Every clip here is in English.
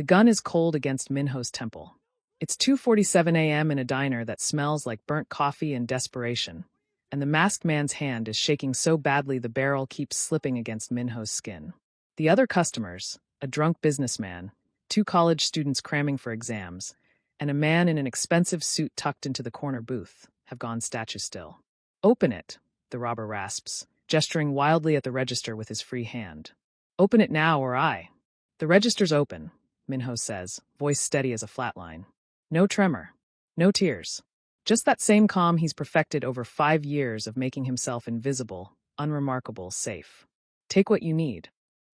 The gun is cold against Minho's temple. It's 2:47 a.m. in a diner that smells like burnt coffee and desperation, and the masked man's hand is shaking so badly the barrel keeps slipping against Minho's skin. The other customers, a drunk businessman, 2 college students cramming for exams, and a man in an expensive suit tucked into the corner booth, have gone statue still. "Open it," the robber rasps, gesturing wildly at the register with his free hand. "Open it now or I." "The register's open," Minho says, voice steady as a flatline. No tremor. No tears. Just that same calm he's perfected over 5 years of making himself invisible, unremarkable, safe. Take what you need.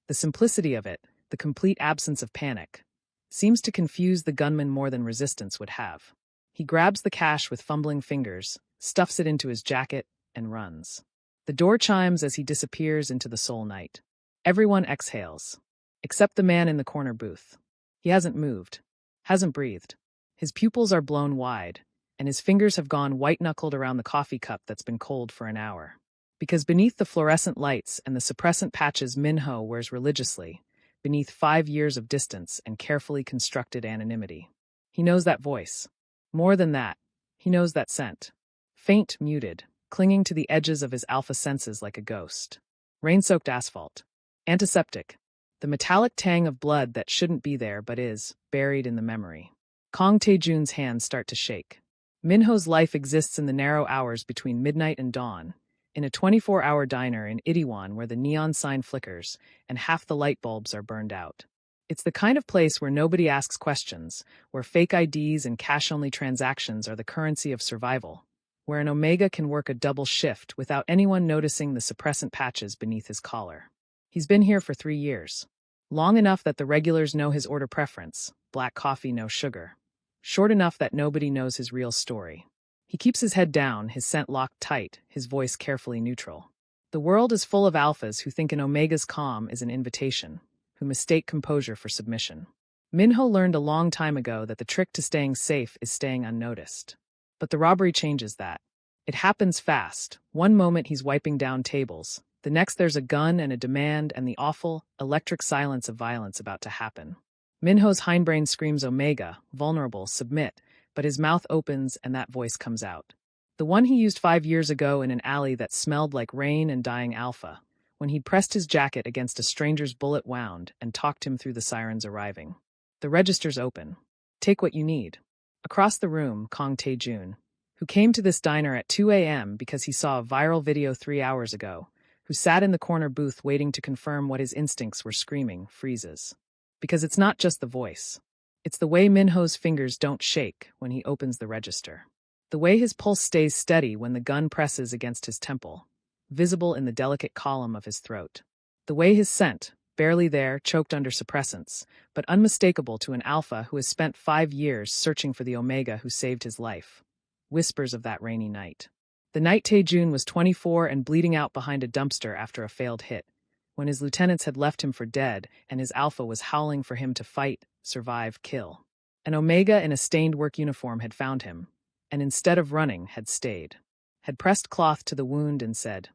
The simplicity of it, the complete absence of panic, seems to confuse the gunman more than resistance would have. He grabs the cash with fumbling fingers, stuffs it into his jacket, and runs. The door chimes as he disappears into the soul night. Everyone exhales. Except the man in the corner booth. He hasn't moved. Hasn't breathed. His pupils are blown wide, and his fingers have gone white-knuckled around the coffee cup that's been cold for an hour. Because beneath the fluorescent lights and the suppressant patches Minho wears religiously, beneath 5 years of distance and carefully constructed anonymity, he knows that voice. More than that, he knows that scent. Faint, muted, clinging to the edges of his alpha senses like a ghost. Rain-soaked asphalt. Antiseptic. The metallic tang of blood that shouldn't be there but is, buried in the memory. Kang Tae-jun's hands start to shake. Minho's life exists in the narrow hours between midnight and dawn, in a 24-hour diner in Itaewon where the neon sign flickers and half the light bulbs are burned out. It's the kind of place where nobody asks questions, where fake IDs and cash-only transactions are the currency of survival, where an Omega can work a double shift without anyone noticing the suppressant patches beneath his collar. He's been here for 3 years. Long enough that the regulars know his order preference, black coffee, no sugar. Short enough that nobody knows his real story. He keeps his head down, his scent locked tight, his voice carefully neutral. The world is full of alphas who think an Omega's calm is an invitation, who mistake composure for submission. Minho learned a long time ago that the trick to staying safe is staying unnoticed. But the robbery changes that. It happens fast. One moment he's wiping down tables. The next there's a gun and a demand and the awful, electric silence of violence about to happen. Minho's hindbrain screams Omega, vulnerable, submit, but his mouth opens and that voice comes out. The one he used 5 years ago in an alley that smelled like rain and dying alpha, when he'd pressed his jacket against a stranger's bullet wound and talked him through the sirens arriving. The register's open. Take what you need. Across the room, Kang Tae-jun, who came to this diner at 2 a.m. because he saw a viral video 3 hours ago, who sat in the corner booth waiting to confirm what his instincts were screaming, freezes. Because it's not just the voice. It's the way Minho's fingers don't shake when he opens the register. The way his pulse stays steady when the gun presses against his temple, visible in the delicate column of his throat. The way his scent, barely there, choked under suppressants, but unmistakable to an alpha who has spent 5 years searching for the Omega who saved his life. Whispers of that rainy night. The night Tae-jun was 24 and bleeding out behind a dumpster after a failed hit, when his lieutenants had left him for dead and his alpha was howling for him to fight, survive, kill. An Omega in a stained work uniform had found him, and instead of running, had stayed. Had pressed cloth to the wound and said,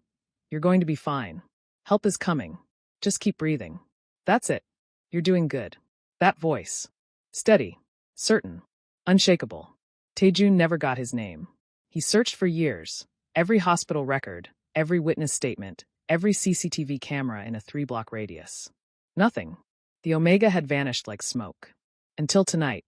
"You're going to be fine. Help is coming. Just keep breathing. That's it. You're doing good." That voice. Steady. Certain. Unshakable. Tae-jun never got his name. He searched for years. Every hospital record, every witness statement, every CCTV camera in a 3-block radius. Nothing. The Omega had vanished like smoke. Until tonight.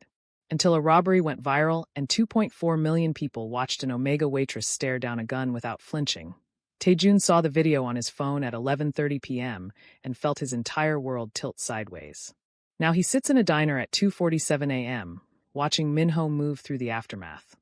Until a robbery went viral and 2.4 million people watched an Omega waitress stare down a gun without flinching. Tae-jun saw the video on his phone at 11:30 p.m. and felt his entire world tilt sideways. Now he sits in a diner at 2:47 a.m., watching Minho move through the aftermath.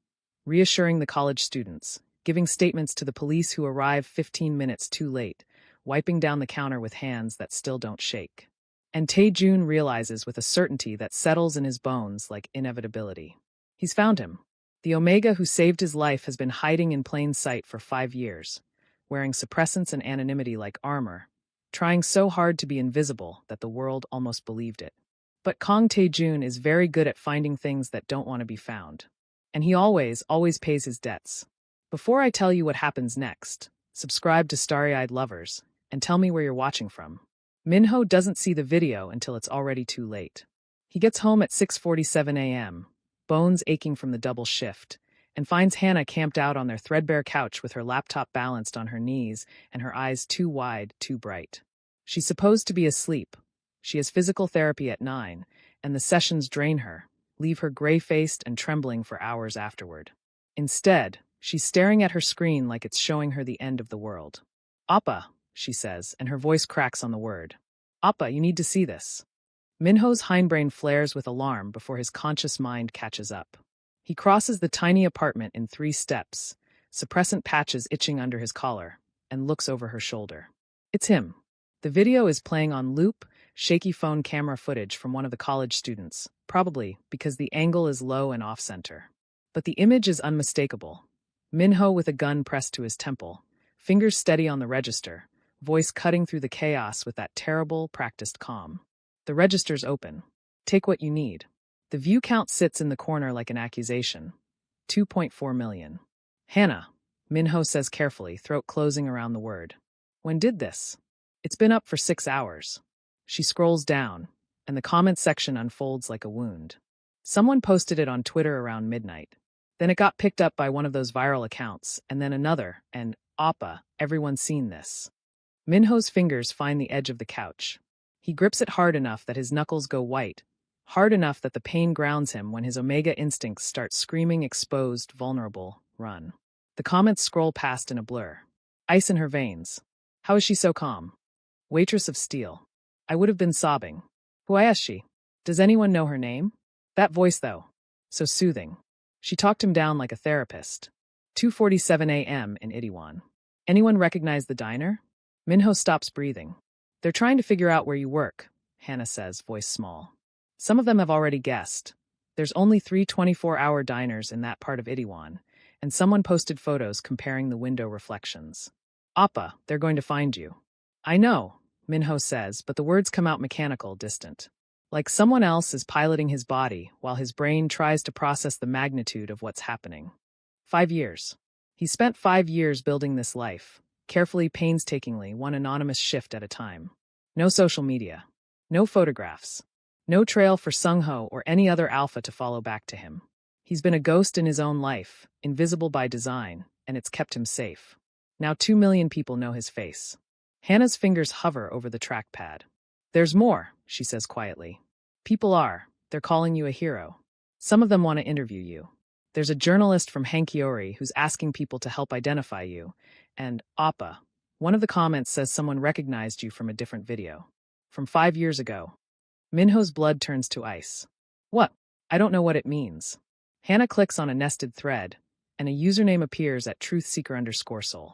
Reassuring the college students, giving statements to the police who arrive 15 minutes too late, wiping down the counter with hands that still don't shake. And Tae-jun realizes with a certainty that settles in his bones like inevitability. He's found him. The Omega who saved his life has been hiding in plain sight for 5 years, wearing suppressants and anonymity like armor, trying so hard to be invisible that the world almost believed it. But Kang Tae-jun is very good at finding things that don't want to be found. And he always pays his debts. Before I tell you what happens next, subscribe to Starry-Eyed Lovers, and tell me where you're watching from. Minho doesn't see the video until it's already too late. He gets home at 6:47 a.m., bones aching from the double shift, and finds Hannah camped out on their threadbare couch with her laptop balanced on her knees and her eyes too wide, too bright. She's supposed to be asleep. She has physical therapy at 9, and the sessions drain her, leave her gray-faced and trembling for hours afterward. Instead, she's staring at her screen like it's showing her the end of the world. "Appa," she says, and her voice cracks on the word. "Appa, you need to see this." Minho's hindbrain flares with alarm before his conscious mind catches up. He crosses the tiny apartment in 3 steps, suppressant patches itching under his collar, and looks over her shoulder. It's him. The video is playing on loop, shaky phone camera footage from one of the college students, probably because the angle is low and off-center. But the image is unmistakable. Minho with a gun pressed to his temple, fingers steady on the register, voice cutting through the chaos with that terrible, practiced calm. The register's open. Take what you need. The view count sits in the corner like an accusation. 2.4 million. "Hannah," Minho says carefully, throat closing around the word. "When did this?" "It's been up for 6 hours. She scrolls down, and the comments section unfolds like a wound. Someone posted it on Twitter around midnight. Then it got picked up by one of those viral accounts, and then another, and Appa, everyone's seen this. Minho's fingers find the edge of the couch. He grips it hard enough that his knuckles go white, hard enough that the pain grounds him when his omega instincts start screaming exposed, vulnerable, run. The comments scroll past in a blur. Ice in her veins. How is she so calm? Waitress of steel. I would have been sobbing. Who is she? Does anyone know her name? That voice, though. So soothing. She talked him down like a therapist. 2:47 a.m. in Itaewon. Anyone recognize the diner? Minho stops breathing. They're trying to figure out where you work, Hannah says, voice small. Some of them have already guessed. There's only 3 24-hour diners in that part of Itaewon, and someone posted photos comparing the window reflections. Appa, they're going to find you. I know, Minho says, but the words come out mechanical, distant. Like someone else is piloting his body while his brain tries to process the magnitude of what's happening. 5 years. He spent 5 years building this life, carefully, painstakingly, one anonymous shift at a time. No social media. No photographs. No trail for Sung-ho or any other alpha to follow back to him. He's been a ghost in his own life, invisible by design, and it's kept him safe. Now 2 million people know his face. Hannah's fingers hover over the trackpad. There's more, she says quietly. People are. They're calling you a hero. Some of them want to interview you. There's a journalist from Hankiori who's asking people to help identify you. And, Appa, one of the comments says someone recognized you from a different video. From 5 years ago. Minho's blood turns to ice. What? I don't know what it means. Hannah clicks on a nested thread, and a username appears at truthseeker_soul.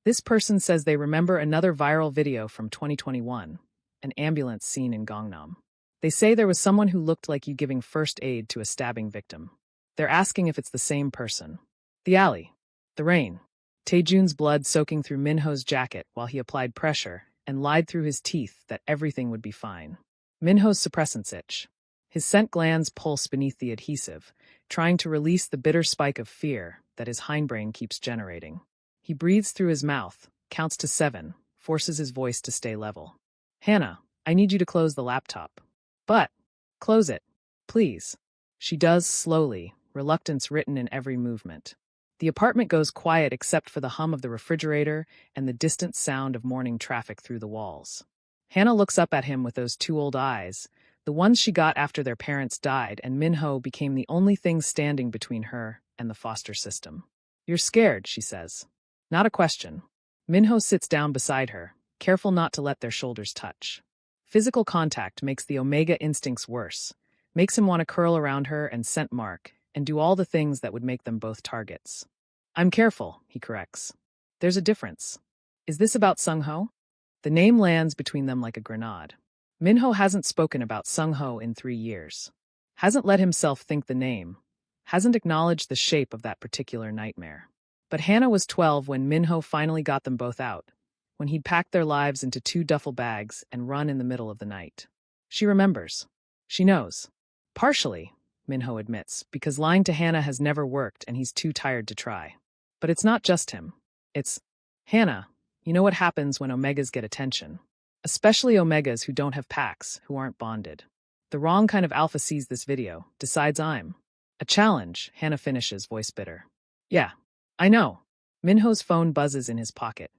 This person says they remember another viral video from 2021, an ambulance scene in Gangnam. They say there was someone who looked like you giving first aid to a stabbing victim. They're asking if it's the same person. The alley. The rain. Taejun's blood soaking through Minho's jacket while he applied pressure and lied through his teeth that everything would be fine. Minho's suppressants itch. His scent glands pulse beneath the adhesive, trying to release the bitter spike of fear that his hindbrain keeps generating. He breathes through his mouth, counts to 7, forces his voice to stay level. Hannah, I need you to close the laptop. But, close it, please. She does slowly, reluctance written in every movement. The apartment goes quiet except for the hum of the refrigerator and the distant sound of morning traffic through the walls. Hannah looks up at him with those 2 old eyes, the ones she got after their parents died, and Minho became the only thing standing between her and the foster system. You're scared, she says. Not a question. Minho sits down beside her, careful not to let their shoulders touch. Physical contact makes the omega instincts worse, makes him want to curl around her and scent mark, and do all the things that would make them both targets. I'm careful, he corrects. There's a difference. Is this about Sung-ho? The name lands between them like a grenade. Minho hasn't spoken about Sung-ho in 3 years. Hasn't let himself think the name. Hasn't acknowledged the shape of that particular nightmare. But Hannah was 12 when Minho finally got them both out, when he'd packed their lives into 2 duffel bags and run in the middle of the night. She remembers. She knows. Partially, Minho admits, because lying to Hannah has never worked and he's too tired to try. But it's not just him. It's, Hannah, you know what happens when omegas get attention. Especially omegas who don't have packs, who aren't bonded. The wrong kind of alpha sees this video, decides I'm a challenge, Hannah finishes, voice bitter. Yeah, I know. Minho's phone buzzes in his pocket.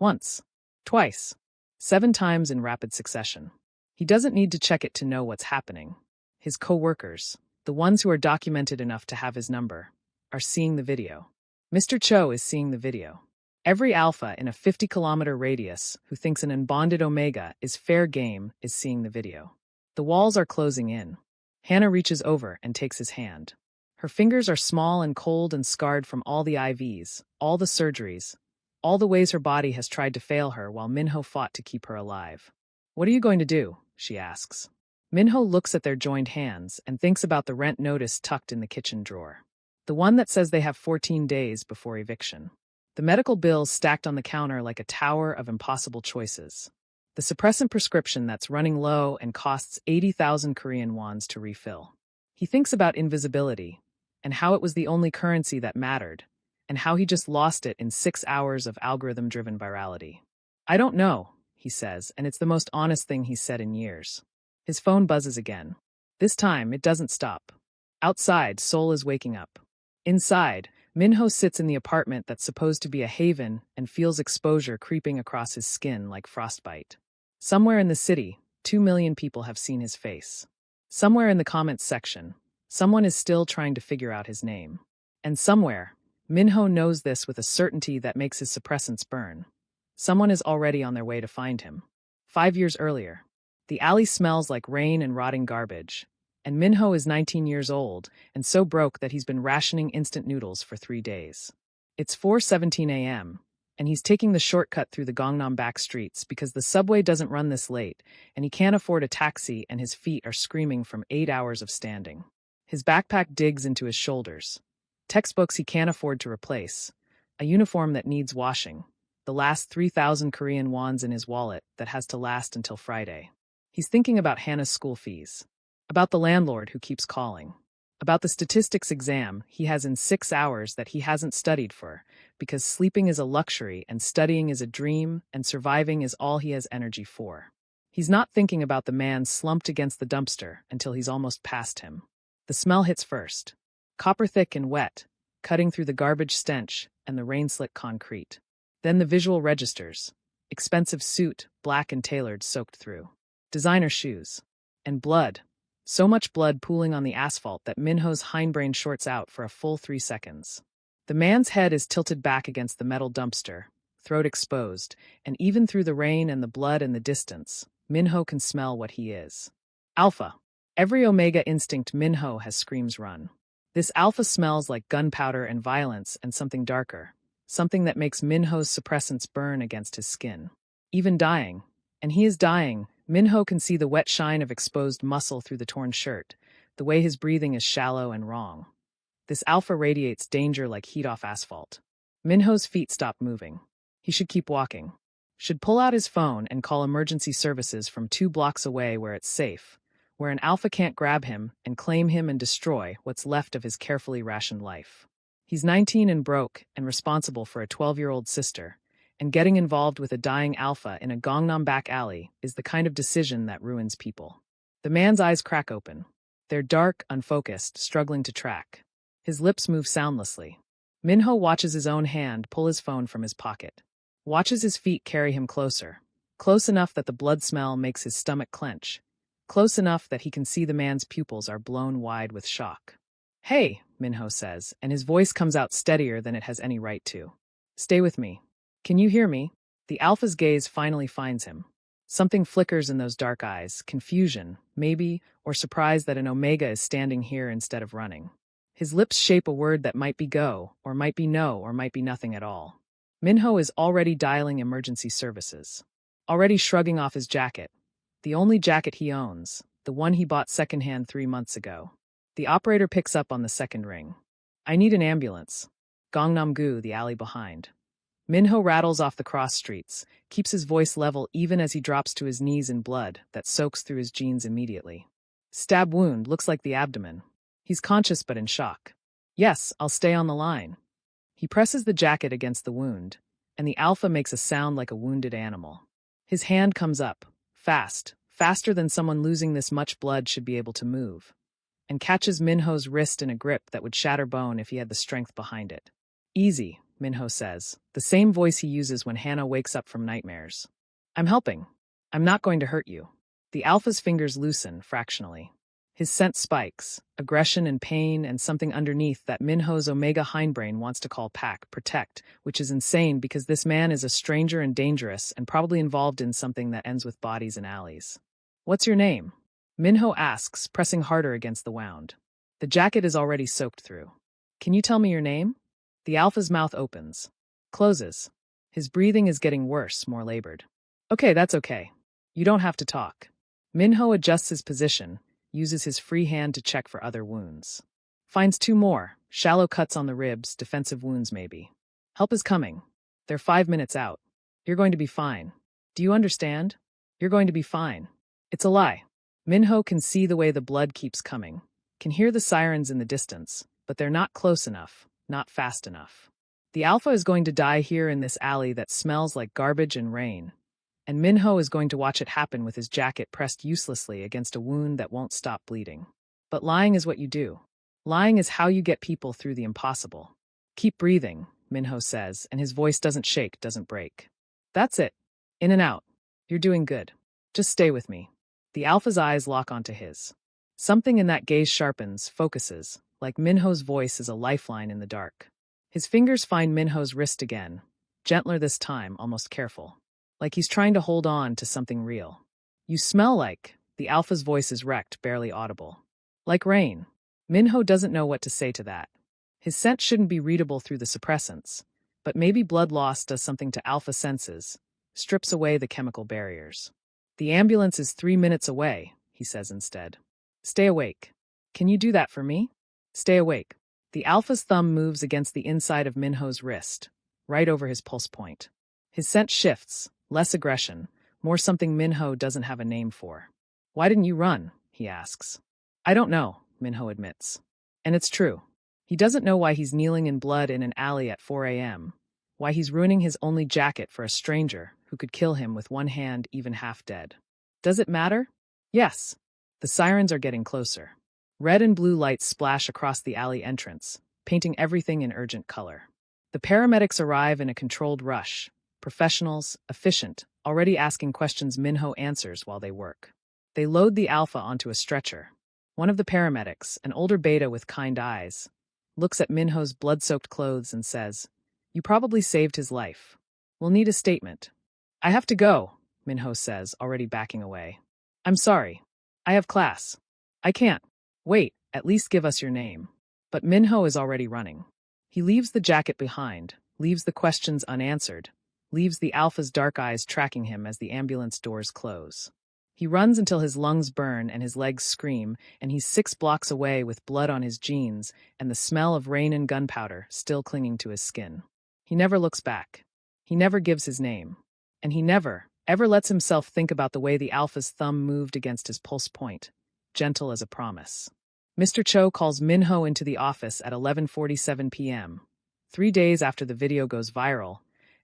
Once. Twice. 7 times in rapid succession. He doesn't need to check it to know what's happening. His co-workers, the ones who are documented enough to have his number, are seeing the video. Mr. Cho is seeing the video. Every alpha in a 50-kilometer radius who thinks an unbonded omega is fair game is seeing the video. The walls are closing in. Hannah reaches over and takes his hand. Her fingers are small and cold and scarred from all the IVs, all the surgeries, all the ways her body has tried to fail her while Minho fought to keep her alive. What are you going to do? She asks. Minho looks at their joined hands and thinks about the rent notice tucked in the kitchen drawer. The one that says they have 14 days before eviction. The medical bills stacked on the counter like a tower of impossible choices. The suppressant prescription that's running low and costs 80,000 Korean wons to refill. He thinks about invisibility, and how it was the only currency that mattered, and how he just lost it in 6 hours of algorithm-driven virality. I don't know, he says, and it's the most honest thing he's said in years. His phone buzzes again. This time, it doesn't stop. Outside, Seoul is waking up. Inside, Minho sits in the apartment that's supposed to be a haven and feels exposure creeping across his skin like frostbite. Somewhere in the city, 2 million people have seen his face. Somewhere in the comments section, someone is still trying to figure out his name. And somewhere, Minho knows this with a certainty that makes his suppressants burn. Someone is already on their way to find him. 5 years earlier, the alley smells like rain and rotting garbage. And Minho is 19 years old and so broke that he's been rationing instant noodles for 3 days. It's 4:17 a.m., and he's taking the shortcut through the Gangnam back streets because the subway doesn't run this late, and he can't afford a taxi and his feet are screaming from 8 hours of standing. His backpack digs into his shoulders. Textbooks he can't afford to replace. A uniform that needs washing. The last 3,000 Korean wons in his wallet that has to last until Friday. He's thinking about Hannah's school fees. About the landlord who keeps calling. About the statistics exam he has in 6 hours that he hasn't studied for, because sleeping is a luxury and studying is a dream and surviving is all he has energy for. He's not thinking about the man slumped against the dumpster until he's almost past him. The smell hits first. Copper thick and wet, cutting through the garbage stench and the rain-slick concrete. Then the visual registers. Expensive suit, black and tailored, soaked through. Designer shoes. And blood. So much blood pooling on the asphalt that Minho's hindbrain shorts out for a full 3 seconds. The man's head is tilted back against the metal dumpster, throat exposed, and even through the rain and the blood and the distance, Minho can smell what he is. Alpha. Every omega instinct Minho has screams run. This alpha smells like gunpowder and violence and something darker, something that makes Minho's suppressants burn against his skin. Even dying. And he is dying. Minho can see the wet shine of exposed muscle through the torn shirt, the way his breathing is shallow and wrong. This alpha radiates danger like heat off asphalt. Minho's feet stop moving. He should keep walking. Should pull out his phone and call emergency services from 2 blocks away where it's safe, where an alpha can't grab him and claim him and destroy what's left of his carefully rationed life. He's 19 and broke and responsible for a 12-year-old sister, and getting involved with a dying alpha in a Gangnam back alley is the kind of decision that ruins people. The man's eyes crack open. They're dark, unfocused, struggling to track. His lips move soundlessly. Minho watches his own hand pull his phone from his pocket. Watches his feet carry him closer. Close enough that the blood smell makes his stomach clench. Close enough that he can see the man's pupils are blown wide with shock. Hey, Minho says, and his voice comes out steadier than it has any right to. Stay with me. Can you hear me? The alpha's gaze finally finds him. Something flickers in those dark eyes, confusion, maybe, or surprise that an omega is standing here instead of running. His lips shape a word that might be go, or might be no, or might be nothing at all. Minho is already dialing emergency services. Already shrugging off his jacket. The only jacket he owns, the one he bought secondhand 3 months ago. The operator picks up on the second ring. I need an ambulance. Gangnam-gu, the alley behind. Minho rattles off the cross streets, keeps his voice level even as he drops to his knees in blood that soaks through his jeans immediately. Stab wound, looks like the abdomen. He's conscious but in shock. Yes, I'll stay on the line. He presses the jacket against the wound, and the alpha makes a sound like a wounded animal. His hand comes up, fast, faster than someone losing this much blood should be able to move, and catches Minho's wrist in a grip that would shatter bone if he had the strength behind it. Easy, Minho says, the same voice he uses when Hannah wakes up from nightmares. I'm helping. I'm not going to hurt you. The Alpha's fingers loosen fractionally. His scent spikes, aggression and pain and something underneath that Minho's Omega hindbrain wants to call protect, which is insane because this man is a stranger and dangerous and probably involved in something that ends with bodies in alleys. What's your name? Minho asks, pressing harder against the wound. The jacket is already soaked through. Can you tell me your name? The Alpha's mouth opens, closes. His breathing is getting worse, more labored. Okay, that's okay. You don't have to talk. Minho adjusts his position, uses his free hand to check for other wounds. Finds 2 more, shallow cuts on the ribs, defensive wounds maybe. Help is coming. They're 5 minutes out. You're going to be fine. Do you understand? You're going to be fine. It's a lie. Minho can see the way the blood keeps coming, can hear the sirens in the distance, but they're not close enough, not fast enough. The Alpha is going to die here in this alley that smells like garbage and rain. And Minho is going to watch it happen with his jacket pressed uselessly against a wound that won't stop bleeding. But lying is what you do. Lying is how you get people through the impossible. Keep breathing, Minho says, and his voice doesn't shake, doesn't break. That's it. In and out. You're doing good. Just stay with me. The Alpha's eyes lock onto his. Something in that gaze sharpens, focuses, like Minho's voice is a lifeline in the dark. His fingers find Minho's wrist again, gentler this time, almost careful. Like he's trying to hold on to something real. You smell like, the Alpha's voice is wrecked, barely audible. Like rain. Minho doesn't know what to say to that. His scent shouldn't be readable through the suppressants, but maybe blood loss does something to Alpha senses, strips away the chemical barriers. The ambulance is 3 minutes away, he says instead. Stay awake. Can you do that for me? Stay awake. The Alpha's thumb moves against the inside of Minho's wrist, right over his pulse point. His scent shifts. Less aggression, more something Minho doesn't have a name for. Why didn't you run? He asks. I don't know, Minho admits. And it's true. He doesn't know why he's kneeling in blood in an alley at 4 a.m., why he's ruining his only jacket for a stranger who could kill him with one hand even half dead. Does it matter? Yes. The sirens are getting closer. Red and blue lights splash across the alley entrance, painting everything in urgent color. The paramedics arrive in a controlled rush. Professionals, efficient, already asking questions Minho answers while they work. They load the Alpha onto a stretcher. One of the paramedics, an older beta with kind eyes, looks at Minho's blood-soaked clothes and says, You probably saved his life. We'll need a statement. I have to go, Minho says, already backing away. I'm sorry. I have class. I can't. Wait, at least give us your name. But Minho is already running. He leaves the jacket behind, leaves the questions unanswered, leaves the Alpha's dark eyes tracking him as the ambulance doors close. He runs until his lungs burn and his legs scream, and he's 6 blocks away with blood on his jeans and the smell of rain and gunpowder still clinging to his skin. He never looks back. He never gives his name. And he never, ever lets himself think about the way the Alpha's thumb moved against his pulse point, gentle as a promise. Mr. Cho calls Minho into the office at 11:47 p.m., 3 days after the video goes viral,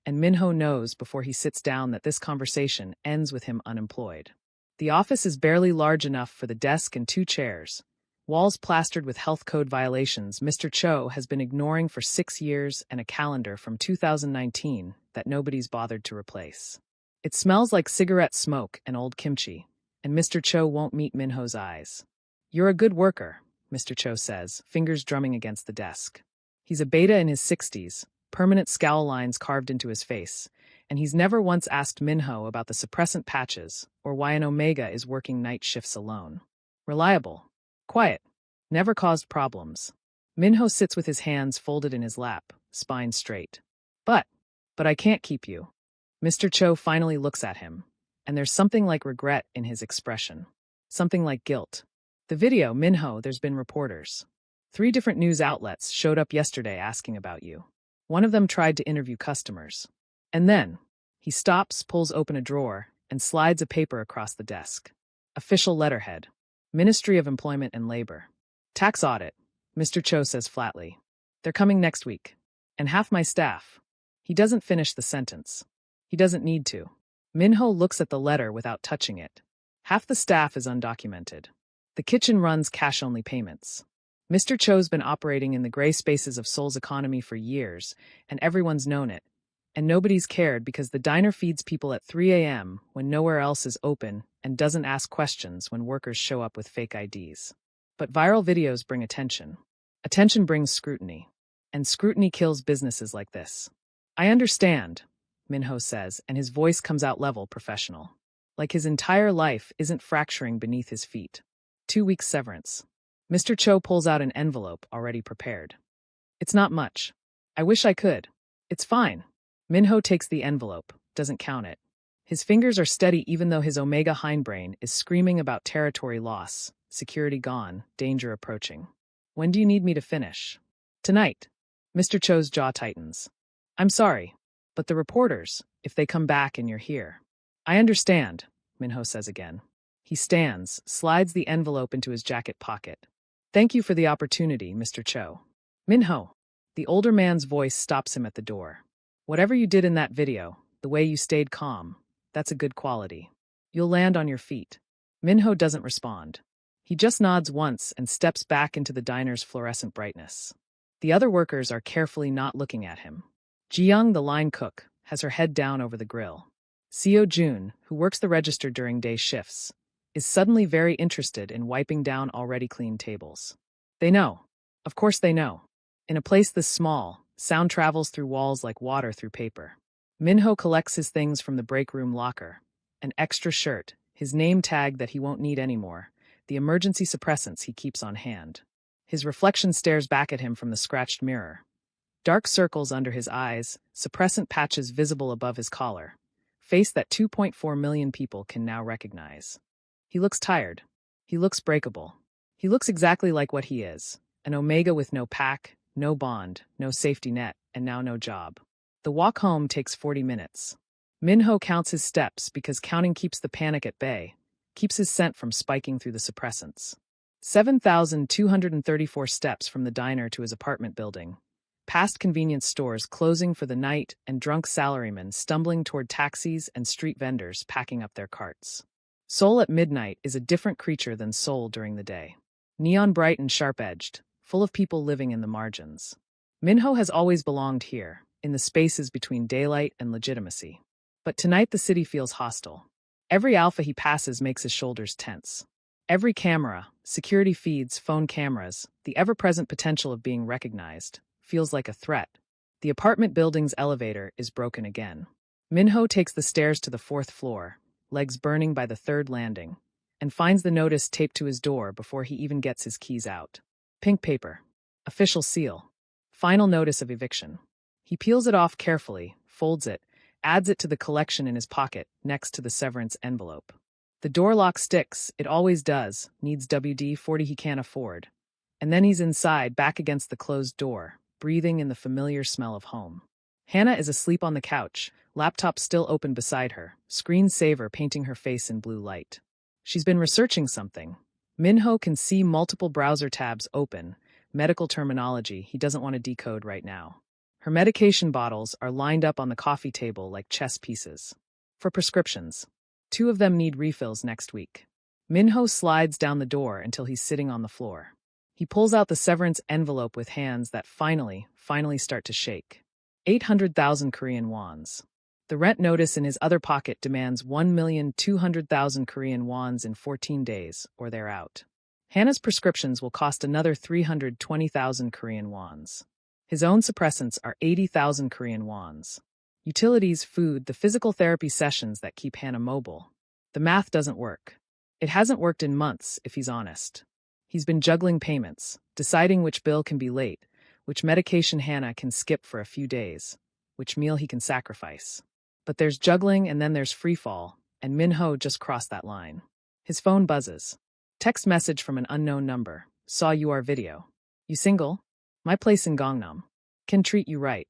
and Minho knows before he sits down that this conversation ends with him unemployed. The office is barely large enough for the desk and 2 chairs. Walls plastered with health code violations Mr. Cho has been ignoring for 6 years and a calendar from 2019 that nobody's bothered to replace. It smells like cigarette smoke and old kimchi, and Mr. Cho won't meet Minho's eyes. You're a good worker, Mr. Cho says, fingers drumming against the desk. He's a beta in his 60s, permanent scowl lines carved into his face, and he's never once asked Minho about the suppressant patches or why an Omega is working night shifts alone. Reliable. Quiet. Never caused problems. Minho sits with his hands folded in his lap, spine straight. But I can't keep you. Mr. Cho finally looks at him, and there's something like regret in his expression. Something like guilt. The video, Minho, there's been reporters. 3 different news outlets showed up yesterday asking about you. One of them tried to interview customers. And then, he stops, pulls open a drawer, and slides a paper across the desk. Official letterhead. Ministry of Employment and Labor. Tax audit, Mr. Cho says flatly. They're coming next week. And half my staff. He doesn't finish the sentence. He doesn't need to. Minho looks at the letter without touching it. Half the staff is undocumented. The kitchen runs cash-only payments. Mr. Cho's been operating in the gray spaces of Seoul's economy for years, and everyone's known it. And nobody's cared because the diner feeds people at 3 a.m. when nowhere else is open and doesn't ask questions when workers show up with fake IDs. But viral videos bring attention. Attention brings scrutiny. And scrutiny kills businesses like this. I understand, Minho says, and his voice comes out level, professional. Like his entire life isn't fracturing beneath his feet. 2 weeks severance. Mr. Cho pulls out an envelope already prepared. It's not much. I wish I could. It's fine. Minho takes the envelope, doesn't count it. His fingers are steady even though his omega hindbrain is screaming about territory loss, security gone, danger approaching. When do you need me to finish? Tonight. Mr. Cho's jaw tightens. I'm sorry, but the reporters, if they come back and you're here. I understand, Minho says again. He stands, slides the envelope into his jacket pocket. Thank you for the opportunity, Mr. Cho. Minho. The older man's voice stops him at the door. Whatever you did in that video, the way you stayed calm, that's a good quality. You'll land on your feet. Minho doesn't respond. He just nods once and steps back into the diner's fluorescent brightness. The other workers are carefully not looking at him. Ji-young, the line cook, has her head down over the grill. Seo-jun, who works the register during day shifts, is suddenly very interested in wiping down already clean tables. They know. Of course they know. In a place this small, sound travels through walls like water through paper. Minho collects his things from the break room locker. An extra shirt, his name tag that he won't need anymore, the emergency suppressants he keeps on hand. His reflection stares back at him from the scratched mirror. Dark circles under his eyes, suppressant patches visible above his collar. Face that 2.4 million people can now recognize. He looks tired. He looks breakable. He looks exactly like what he is, an omega with no pack, no bond, no safety net, and now no job. The walk home takes 40 minutes. Minho counts his steps because counting keeps the panic at bay, keeps his scent from spiking through the suppressants. 7,234 steps from the diner to his apartment building, past convenience stores closing for the night and drunk salarymen stumbling toward taxis and street vendors packing up their carts. Seoul at midnight is a different creature than Seoul during the day. Neon bright and sharp-edged, full of people living in the margins. Minho has always belonged here, in the spaces between daylight and legitimacy. But tonight the city feels hostile. Every alpha he passes makes his shoulders tense. Every camera, security feeds, phone cameras, the ever-present potential of being recognized, feels like a threat. The apartment building's elevator is broken again. Minho takes the stairs to the 4th floor, legs burning by the 3rd landing, and finds the notice taped to his door before he even gets his keys out. Pink paper. Official seal. Final notice of eviction. He peels it off carefully, folds it, adds it to the collection in his pocket next to the severance envelope. The door lock sticks, it always does, needs WD-40 he can't afford. And then he's inside, back against the closed door, breathing in the familiar smell of home. Hannah is asleep on the couch, laptop still open beside her, screensaver painting her face in blue light. She's been researching something. Minho can see multiple browser tabs open, medical terminology he doesn't want to decode right now. Her medication bottles are lined up on the coffee table like chess pieces. For prescriptions. 2 of them need refills next week. Minho slides down the door until he's sitting on the floor. He pulls out the severance envelope with hands that finally start to shake. 800,000 Korean wons. The rent notice in his other pocket demands 1,200,000 Korean wons in 14 days, or they're out. Hannah's prescriptions will cost another 320,000 Korean wons. His own suppressants are 80,000 Korean wons. Utilities, food, the physical therapy sessions that keep Hannah mobile. The math doesn't work. It hasn't worked in months, if he's honest. He's been juggling payments, deciding which bill can be late, which medication Hannah can skip for a few days, which meal he can sacrifice. But there's juggling and then there's freefall, and Minho just crossed that line. His phone buzzes. Text message from an unknown number. Saw your video. You single? My place in Gangnam. Can treat you right.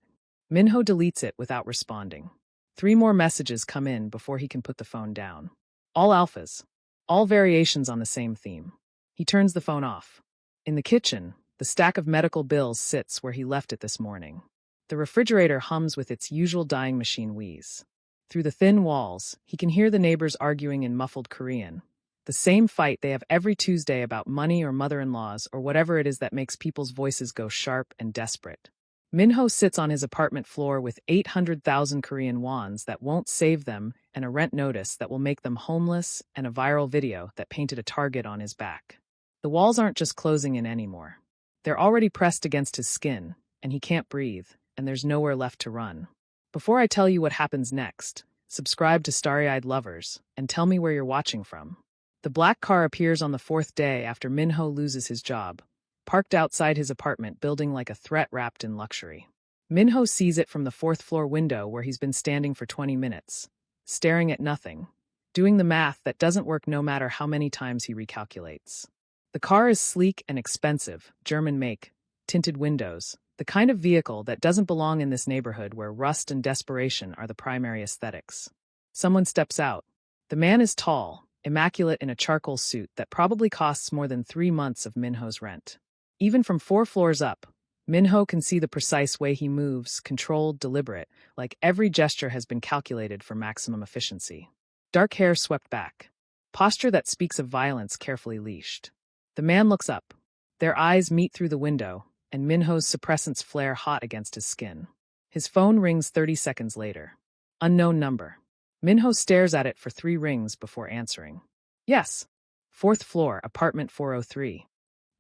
Minho deletes it without responding. 3 more messages come in before he can put the phone down. All alphas. All variations on the same theme. He turns the phone off. In the kitchen, the stack of medical bills sits where he left it this morning. The refrigerator hums with its usual dyeing machine wheeze. Through the thin walls, he can hear the neighbors arguing in muffled Korean, The same fight they have every Tuesday about money or mother-in-laws or whatever it is that makes people's voices go sharp and desperate. Minho sits on his apartment floor with 800,000 Korean wons that won't save them and a rent notice that will make them homeless and a viral video that painted a target on his back. The walls aren't just closing in anymore. They're already pressed against his skin, and he can't breathe, and there's nowhere left to run. Before I tell you what happens next, subscribe to Starry-Eyed Lovers and tell me where you're watching from. The black car appears on the fourth day after Minho loses his job, parked outside his apartment building like a threat wrapped in luxury. Minho sees it from the fourth-floor window where he's been standing for 20 minutes, staring at nothing, doing the math that doesn't work no matter how many times he recalculates. The car is sleek and expensive, German make, tinted windows, the kind of vehicle that doesn't belong in this neighborhood where rust and desperation are the primary aesthetics. Someone steps out. The man is tall, immaculate in a charcoal suit that probably costs more than 3 months of Minho's rent. Even from 4 floors up, Minho can see the precise way he moves, controlled, deliberate, like every gesture has been calculated for maximum efficiency. Dark hair swept back. Posture that speaks of violence carefully leashed. The man looks up. Their eyes meet through the window, and Minho's suppressants flare hot against his skin. His phone rings 30 seconds later. Unknown number. Minho stares at it for 3 rings before answering. Yes. 4th floor, apartment 403.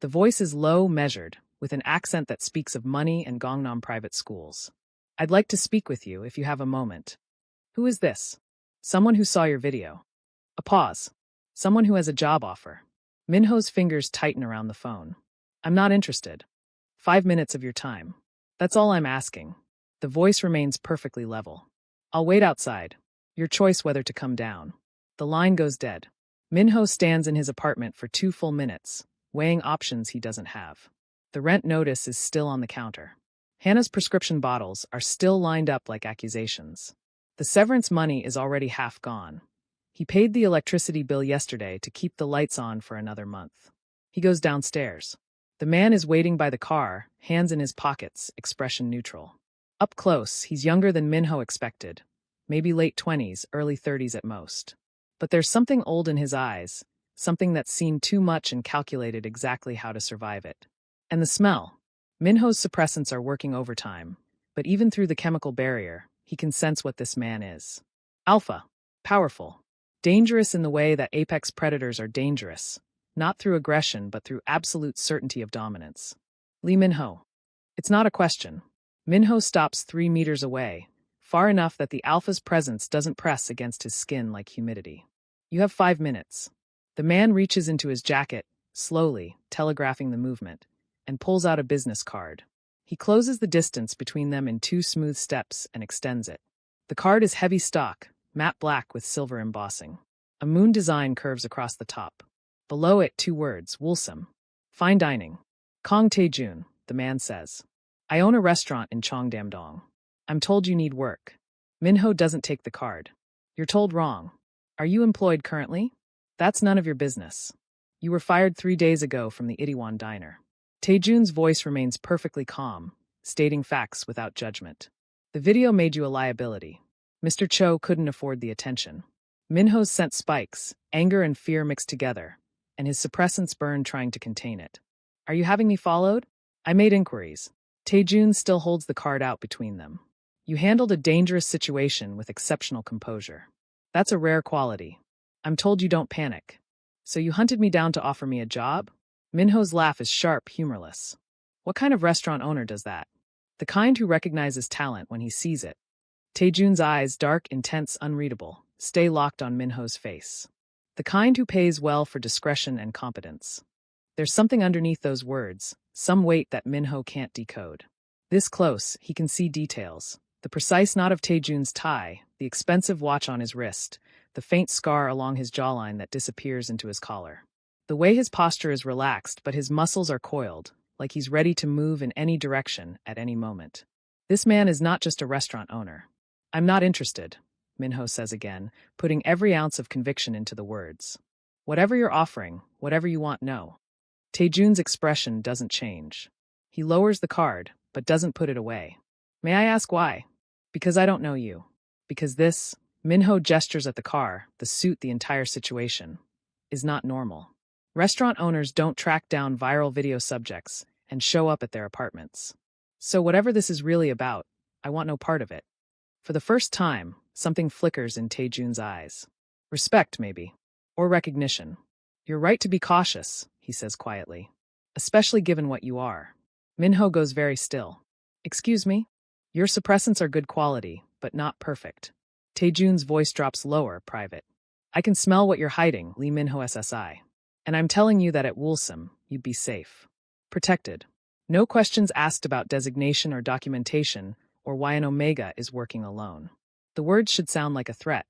The voice is low, measured, with an accent that speaks of money and Gangnam private schools. I'd like to speak with you if you have a moment. Who is this? Someone who saw your video. A pause. Someone who has a job offer. Minho's fingers tighten around the phone. I'm not interested. 5 minutes of your time. That's all I'm asking. The voice remains perfectly level. I'll wait outside. Your choice whether to come down. The line goes dead. Minho stands in his apartment for 2 full minutes, weighing options he doesn't have. The rent notice is still on the counter. Hannah's prescription bottles are still lined up like accusations. The severance money is already half gone. He paid the electricity bill yesterday to keep the lights on for another month. He goes downstairs. The man is waiting by the car, hands in his pockets, expression neutral. Up close, he's younger than Minho expected. Maybe late 20s, early 30s at most. But there's something old in his eyes, something that's seen too much and calculated exactly how to survive it. And the smell. Minho's suppressants are working overtime, but even through the chemical barrier, he can sense what this man is. Alpha. Powerful. Dangerous in the way that apex predators are dangerous, not through aggression but through absolute certainty of dominance. Lee Minho. It's not a question. Minho stops 3 meters away, far enough that the alpha's presence doesn't press against his skin like humidity. You have 5 minutes. The man reaches into his jacket, slowly, telegraphing the movement, and pulls out a business card. He closes the distance between them in 2 smooth steps and extends it. The card is heavy stock, matte black with silver embossing. A moon design curves across the top. Below it, 2 words, Wholesome. Fine dining. Kong Tae-jun, the man says. I own a restaurant in Cheongdam-dong. I'm told you need work. Minho doesn't take the card. You're told wrong. Are you employed currently? That's none of your business. You were fired 3 days ago from the Itaewon diner. Tae-jun's voice remains perfectly calm, stating facts without judgment. The video made you a liability. Mr. Cho couldn't afford the attention. Minho's scent spikes, anger and fear mixed together, and his suppressants burn trying to contain it. Are you having me followed? I made inquiries. Tae-jun still holds the card out between them. You handled a dangerous situation with exceptional composure. That's a rare quality. I'm told you don't panic. So you hunted me down to offer me a job? Minho's laugh is sharp, humorless. What kind of restaurant owner does that? The kind who recognizes talent when he sees it. Tae-jun's eyes, dark, intense, unreadable, stay locked on Minho's face. The kind who pays well for discretion and competence. There's something underneath those words, some weight that Minho can't decode. This close, he can see details. The precise knot of Tae-jun's tie, the expensive watch on his wrist, the faint scar along his jawline that disappears into his collar. The way his posture is relaxed, but his muscles are coiled, like he's ready to move in any direction at any moment. This man is not just a restaurant owner. I'm not interested, Minho says again, putting every ounce of conviction into the words. Whatever you're offering, whatever you want, no. Tae-jun's expression doesn't change. He lowers the card, but doesn't put it away. May I ask why? Because I don't know you. Because this, Minho gestures at the car, the suit, the entire situation. is not normal. Restaurant owners don't track down viral video subjects and show up at their apartments. So whatever this is really about, I want no part of it. For the first time, something flickers in Taejun's eyes. Respect, maybe. Or recognition. You're right to be cautious, he says quietly. Especially given what you are. Minho goes very still. Excuse me? Your suppressants are good quality, but not perfect. Taejun's voice drops lower, private. I can smell what you're hiding, Lee Minho SSI. And I'm telling you that at Woolsome, you'd be safe. Protected. No questions asked about designation or documentation, or why an Omega is working alone. The words should sound like a threat.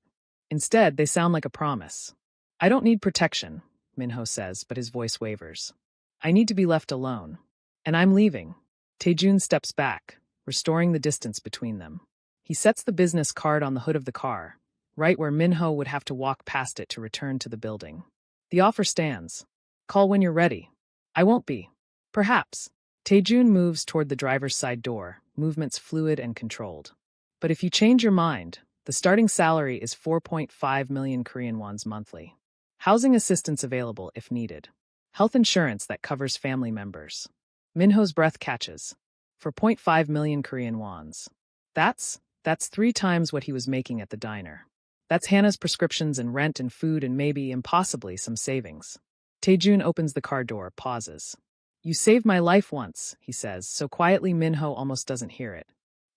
Instead, they sound like a promise. I don't need protection, Minho says, but his voice wavers. I need to be left alone. And I'm leaving. Taejun steps back, restoring the distance between them. He sets the business card on the hood of the car, right where Minho would have to walk past it to return to the building. The offer stands. Call when you're ready. I won't be. Perhaps. Taejun moves toward the driver's side door, movements fluid and controlled. But if you change your mind, the starting salary is 4.5 million Korean wons monthly. Housing assistance available if needed. Health insurance that covers family members. Minho's breath catches. For 0.5 million Korean wons. That's 3 times what he was making at the diner. That's Hannah's prescriptions and rent and food and maybe, impossibly, some savings. Taejun opens the car door, pauses. You saved my life once, he says, so quietly Minho almost doesn't hear it.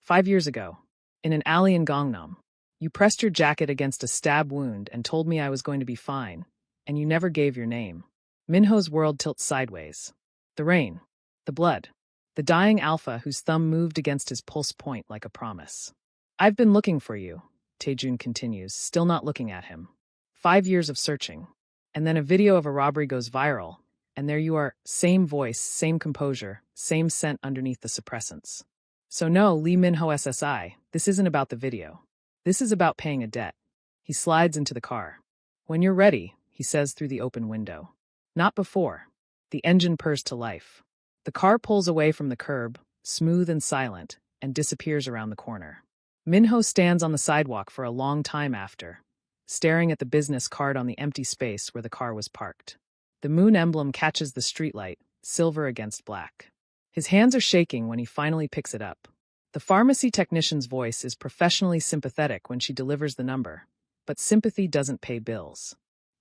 5 years ago. In an alley in Gangnam. You pressed your jacket against a stab wound and told me I was going to be fine. And you never gave your name. Minho's world tilts sideways. The rain. The blood. The dying alpha whose thumb moved against his pulse point like a promise. I've been looking for you, Taejun continues, still not looking at him. 5 years of searching. And then a video of a robbery goes viral, and there you are, same voice, same composure, same scent underneath the suppressants. So no, Lee Minho SSI, this isn't about the video. This is about paying a debt. He slides into the car. When you're ready, he says through the open window. Not before. The engine purrs to life. The car pulls away from the curb, smooth and silent, and disappears around the corner. Minho stands on the sidewalk for a long time after, staring at the business card on the empty space where the car was parked. The moon emblem catches the streetlight, silver against black. His hands are shaking when he finally picks it up. The pharmacy technician's voice is professionally sympathetic when she delivers the number, but sympathy doesn't pay bills.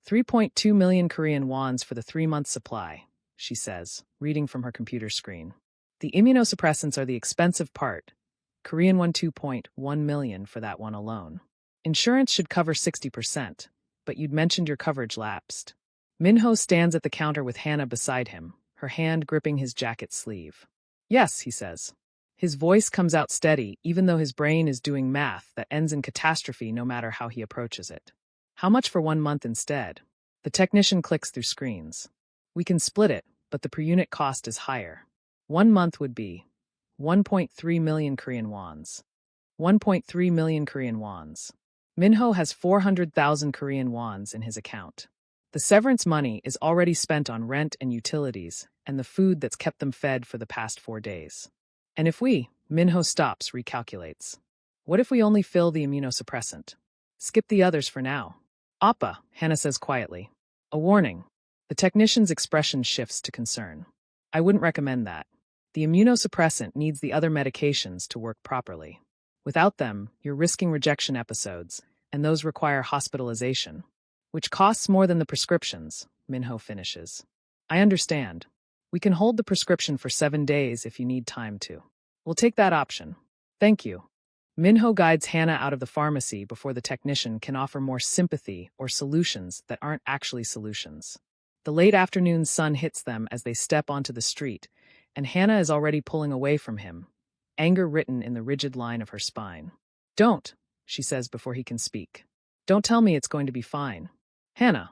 3.2 million Korean wons for the 3-month supply, she says, reading from her computer screen. The immunosuppressants are the expensive part. Korean won 2.1 million for that one alone. Insurance should cover 60%, but you'd mentioned your coverage lapsed. Minho stands at the counter with Hannah beside him, her hand gripping his jacket sleeve. Yes, he says. His voice comes out steady, even though his brain is doing math that ends in catastrophe no matter how he approaches it. How much for 1 month instead? The technician clicks through screens. We can split it, but the per unit cost is higher. 1 month would be 1.3 million Korean wons. 1.3 million Korean wons. Minho has 400,000 Korean wons in his account. The severance money is already spent on rent and utilities, and the food that's kept them fed for the past 4 days. And if Minho stops, recalculates. What if we only fill the immunosuppressant? Skip the others for now. Appa, Hannah says quietly. A warning. The technician's expression shifts to concern. I wouldn't recommend that. The immunosuppressant needs the other medications to work properly. Without them, you're risking rejection episodes, and those require hospitalization. Which costs more than the prescriptions, Minho finishes. I understand. We can hold the prescription for 7 days if you need time to. We'll take that option. Thank you. Minho guides Hannah out of the pharmacy before the technician can offer more sympathy or solutions that aren't actually solutions. The late afternoon sun hits them as they step onto the street, and Hannah is already pulling away from him, anger written in the rigid line of her spine. Don't, she says before he can speak. Don't tell me it's going to be fine. Hannah,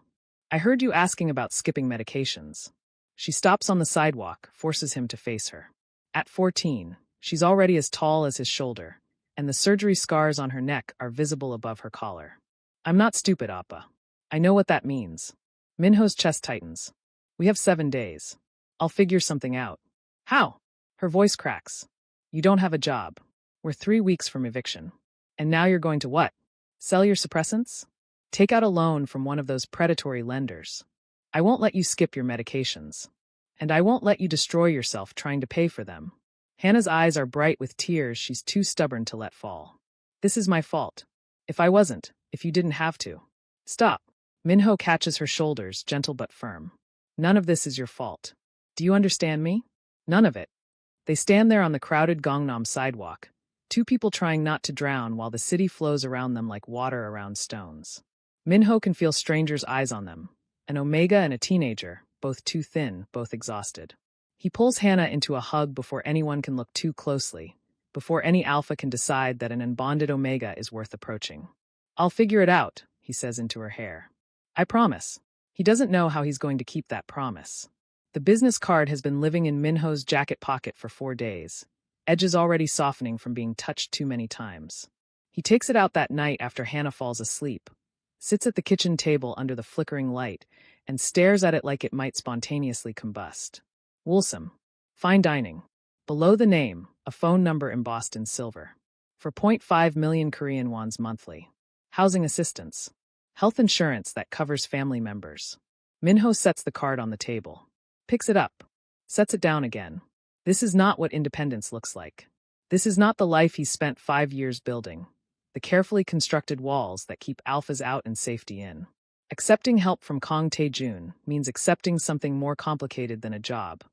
I heard you asking about skipping medications. She stops on the sidewalk, forces him to face her. At 14, she's already as tall as his shoulder, and the surgery scars on her neck are visible above her collar. I'm not stupid, Appa. I know what that means. Minho's chest tightens. We have 7 days. I'll figure something out. How? Her voice cracks. You don't have a job. We're 3 weeks from eviction. And now you're going to what? Sell your suppressants? Take out a loan from one of those predatory lenders. I won't let you skip your medications. And I won't let you destroy yourself trying to pay for them. Hannah's eyes are bright with tears she's too stubborn to let fall. This is my fault. If you didn't have to. Stop. Minho catches her shoulders, gentle but firm. None of this is your fault. Do you understand me? None of it. They stand there on the crowded Gangnam sidewalk, two people trying not to drown while the city flows around them like water around stones. Minho can feel strangers' eyes on them, an Omega and a teenager, both too thin, both exhausted. He pulls Hannah into a hug before anyone can look too closely, before any alpha can decide that an unbonded Omega is worth approaching. I'll figure it out, he says into her hair. I promise. He doesn't know how he's going to keep that promise. The business card has been living in Minho's jacket pocket for 4 days, edges already softening from being touched too many times. He takes it out that night after Hannah falls asleep, sits at the kitchen table under the flickering light, and stares at it like it might spontaneously combust. Wholesome. Fine dining. Below the name, a phone number embossed in silver. For 0.5 million Korean wons monthly. Housing assistance. Health insurance that covers family members. Minho sets the card on the table. Picks it up. Sets it down again. This is not what independence looks like. This is not the life he's spent 5 years building. The carefully constructed walls that keep alphas out and safety in. Accepting help from Kang Tae-jun means accepting something more complicated than a job.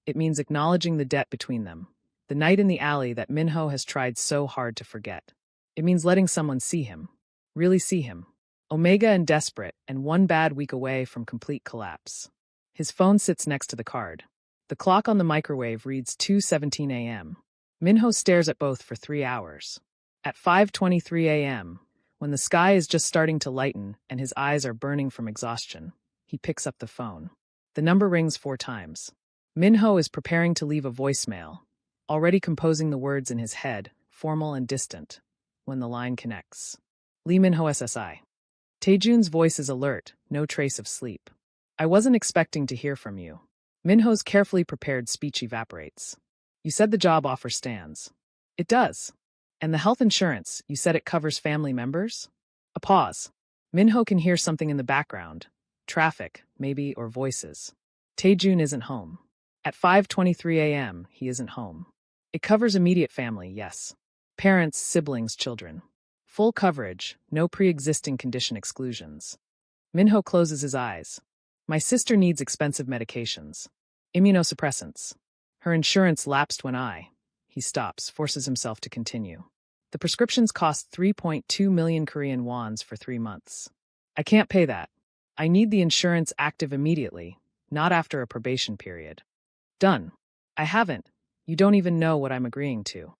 It means acknowledging the debt between them, the night in the alley that Minho has tried so hard to forget. It means letting someone see him, really see him. Omega and desperate, and 1 bad week away from complete collapse. His phone sits next to the card. The clock on the microwave reads 2:17 a.m. Minho stares at both for 3 hours. At 5:23 a.m., when the sky is just starting to lighten and his eyes are burning from exhaustion, he picks up the phone. The number rings 4 times. Minho is preparing to leave a voicemail, already composing the words in his head, formal and distant, when the line connects. Lee Minho SSI. Taejun's voice is alert, no trace of sleep. I wasn't expecting to hear from you. Minho's carefully prepared speech evaporates. You said the job offer stands. It does. And the health insurance, you said it covers family members? A pause. Minho can hear something in the background. Traffic, maybe, or voices. Taejun isn't home. At 5:23 a.m., he isn't home. It covers immediate family, yes. Parents, siblings, children. Full coverage, no pre-existing condition exclusions. Minho closes his eyes. My sister needs expensive medications. Immunosuppressants. Her insurance lapsed when He stops, forces himself to continue. The prescriptions cost 3.2 million Korean wons for 3 months. I can't pay that. I need the insurance active immediately, not after a probation period. Done. I haven't. You don't even know what I'm agreeing to.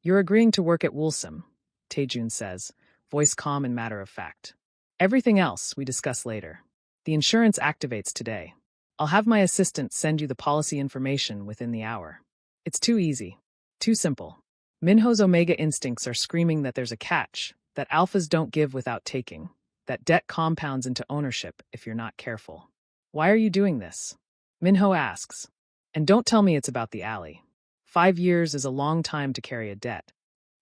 You're agreeing to work at Woolsome, Taejun says, voice calm and matter of fact. Everything else we discuss later. The insurance activates today. I'll have my assistant send you the policy information within the hour. It's too easy. Too simple. Minho's Omega instincts are screaming that there's a catch, that alphas don't give without taking, that debt compounds into ownership if you're not careful. Why are you doing this? Minho asks. And don't tell me it's about the alley. 5 years is a long time to carry a debt.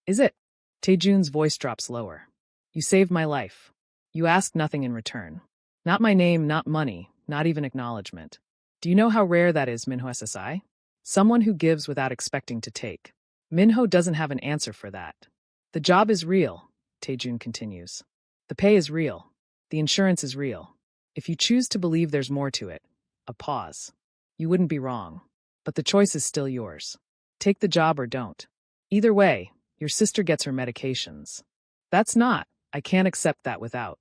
Is it? Taejun's voice drops lower. You saved my life. You asked nothing in return. Not my name, not money, not even acknowledgement. Do you know how rare that is, Minho SSI? Someone who gives without expecting to take. Minho doesn't have an answer for that. The job is real, Taejun continues. The pay is real. The insurance is real. If you choose to believe there's more to it, a pause. You wouldn't be wrong. But the choice is still yours. Take the job or don't. Either way, your sister gets her medications. That's not. I can't accept that without.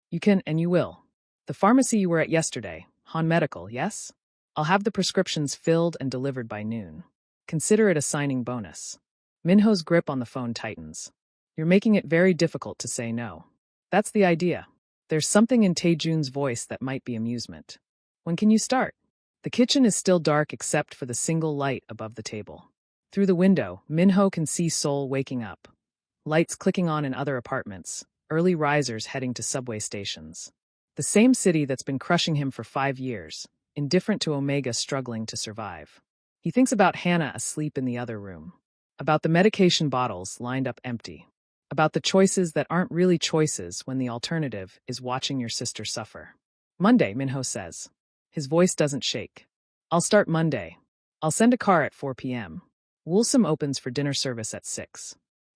You can and you will. The pharmacy you were at yesterday, Han Medical, yes? I'll have the prescriptions filled and delivered by noon. Consider it a signing bonus. Minho's grip on the phone tightens. You're making it very difficult to say no. That's the idea. There's something in Taejun's voice that might be amusement. When can you start? The kitchen is still dark except for the single light above the table. Through the window, Minho can see Seoul waking up. Lights clicking on in other apartments, early risers heading to subway stations. The same city that's been crushing him for 5 years, indifferent to Omega struggling to survive. He thinks about Hannah asleep in the other room. About the medication bottles lined up empty. About the choices that aren't really choices when the alternative is watching your sister suffer. Monday, Minho says. His voice doesn't shake. I'll start Monday. I'll send a car at 4 p.m. Woolsome opens for dinner service at 6.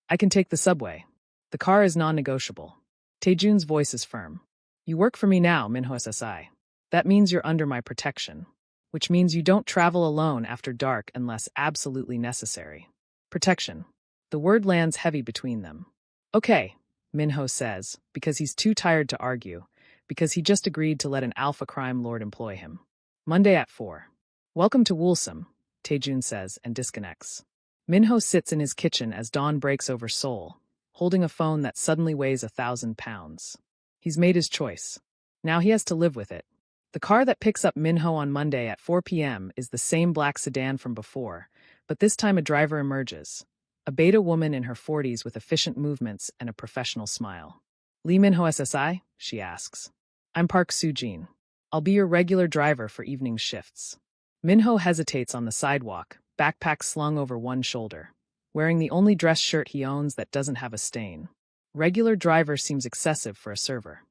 I can take the subway. The car is non-negotiable. Taejun's voice is firm. You work for me now, Minho SSI. That means you're under my protection. Which means you don't travel alone after dark unless absolutely necessary. Protection. The word lands heavy between them. Okay, Minho says, because he's too tired to argue, because he just agreed to let an alpha crime lord employ him. Monday at 4. Welcome to Woolsome, Taejun says and disconnects. Minho sits in his kitchen as dawn breaks over Seoul, holding a phone that suddenly weighs 1,000 pounds. He's made his choice. Now he has to live with it. The car that picks up Minho on Monday at 4 p.m. is the same black sedan from before, but this time a driver emerges. A beta woman in her 40s with efficient movements and a professional smile. Lee Minho SSI? She asks. I'm Park Soo-jin. I'll be your regular driver for evening shifts. Minho hesitates on the sidewalk, backpack slung over one shoulder, wearing the only dress shirt he owns that doesn't have a stain. Regular driver seems excessive for a server.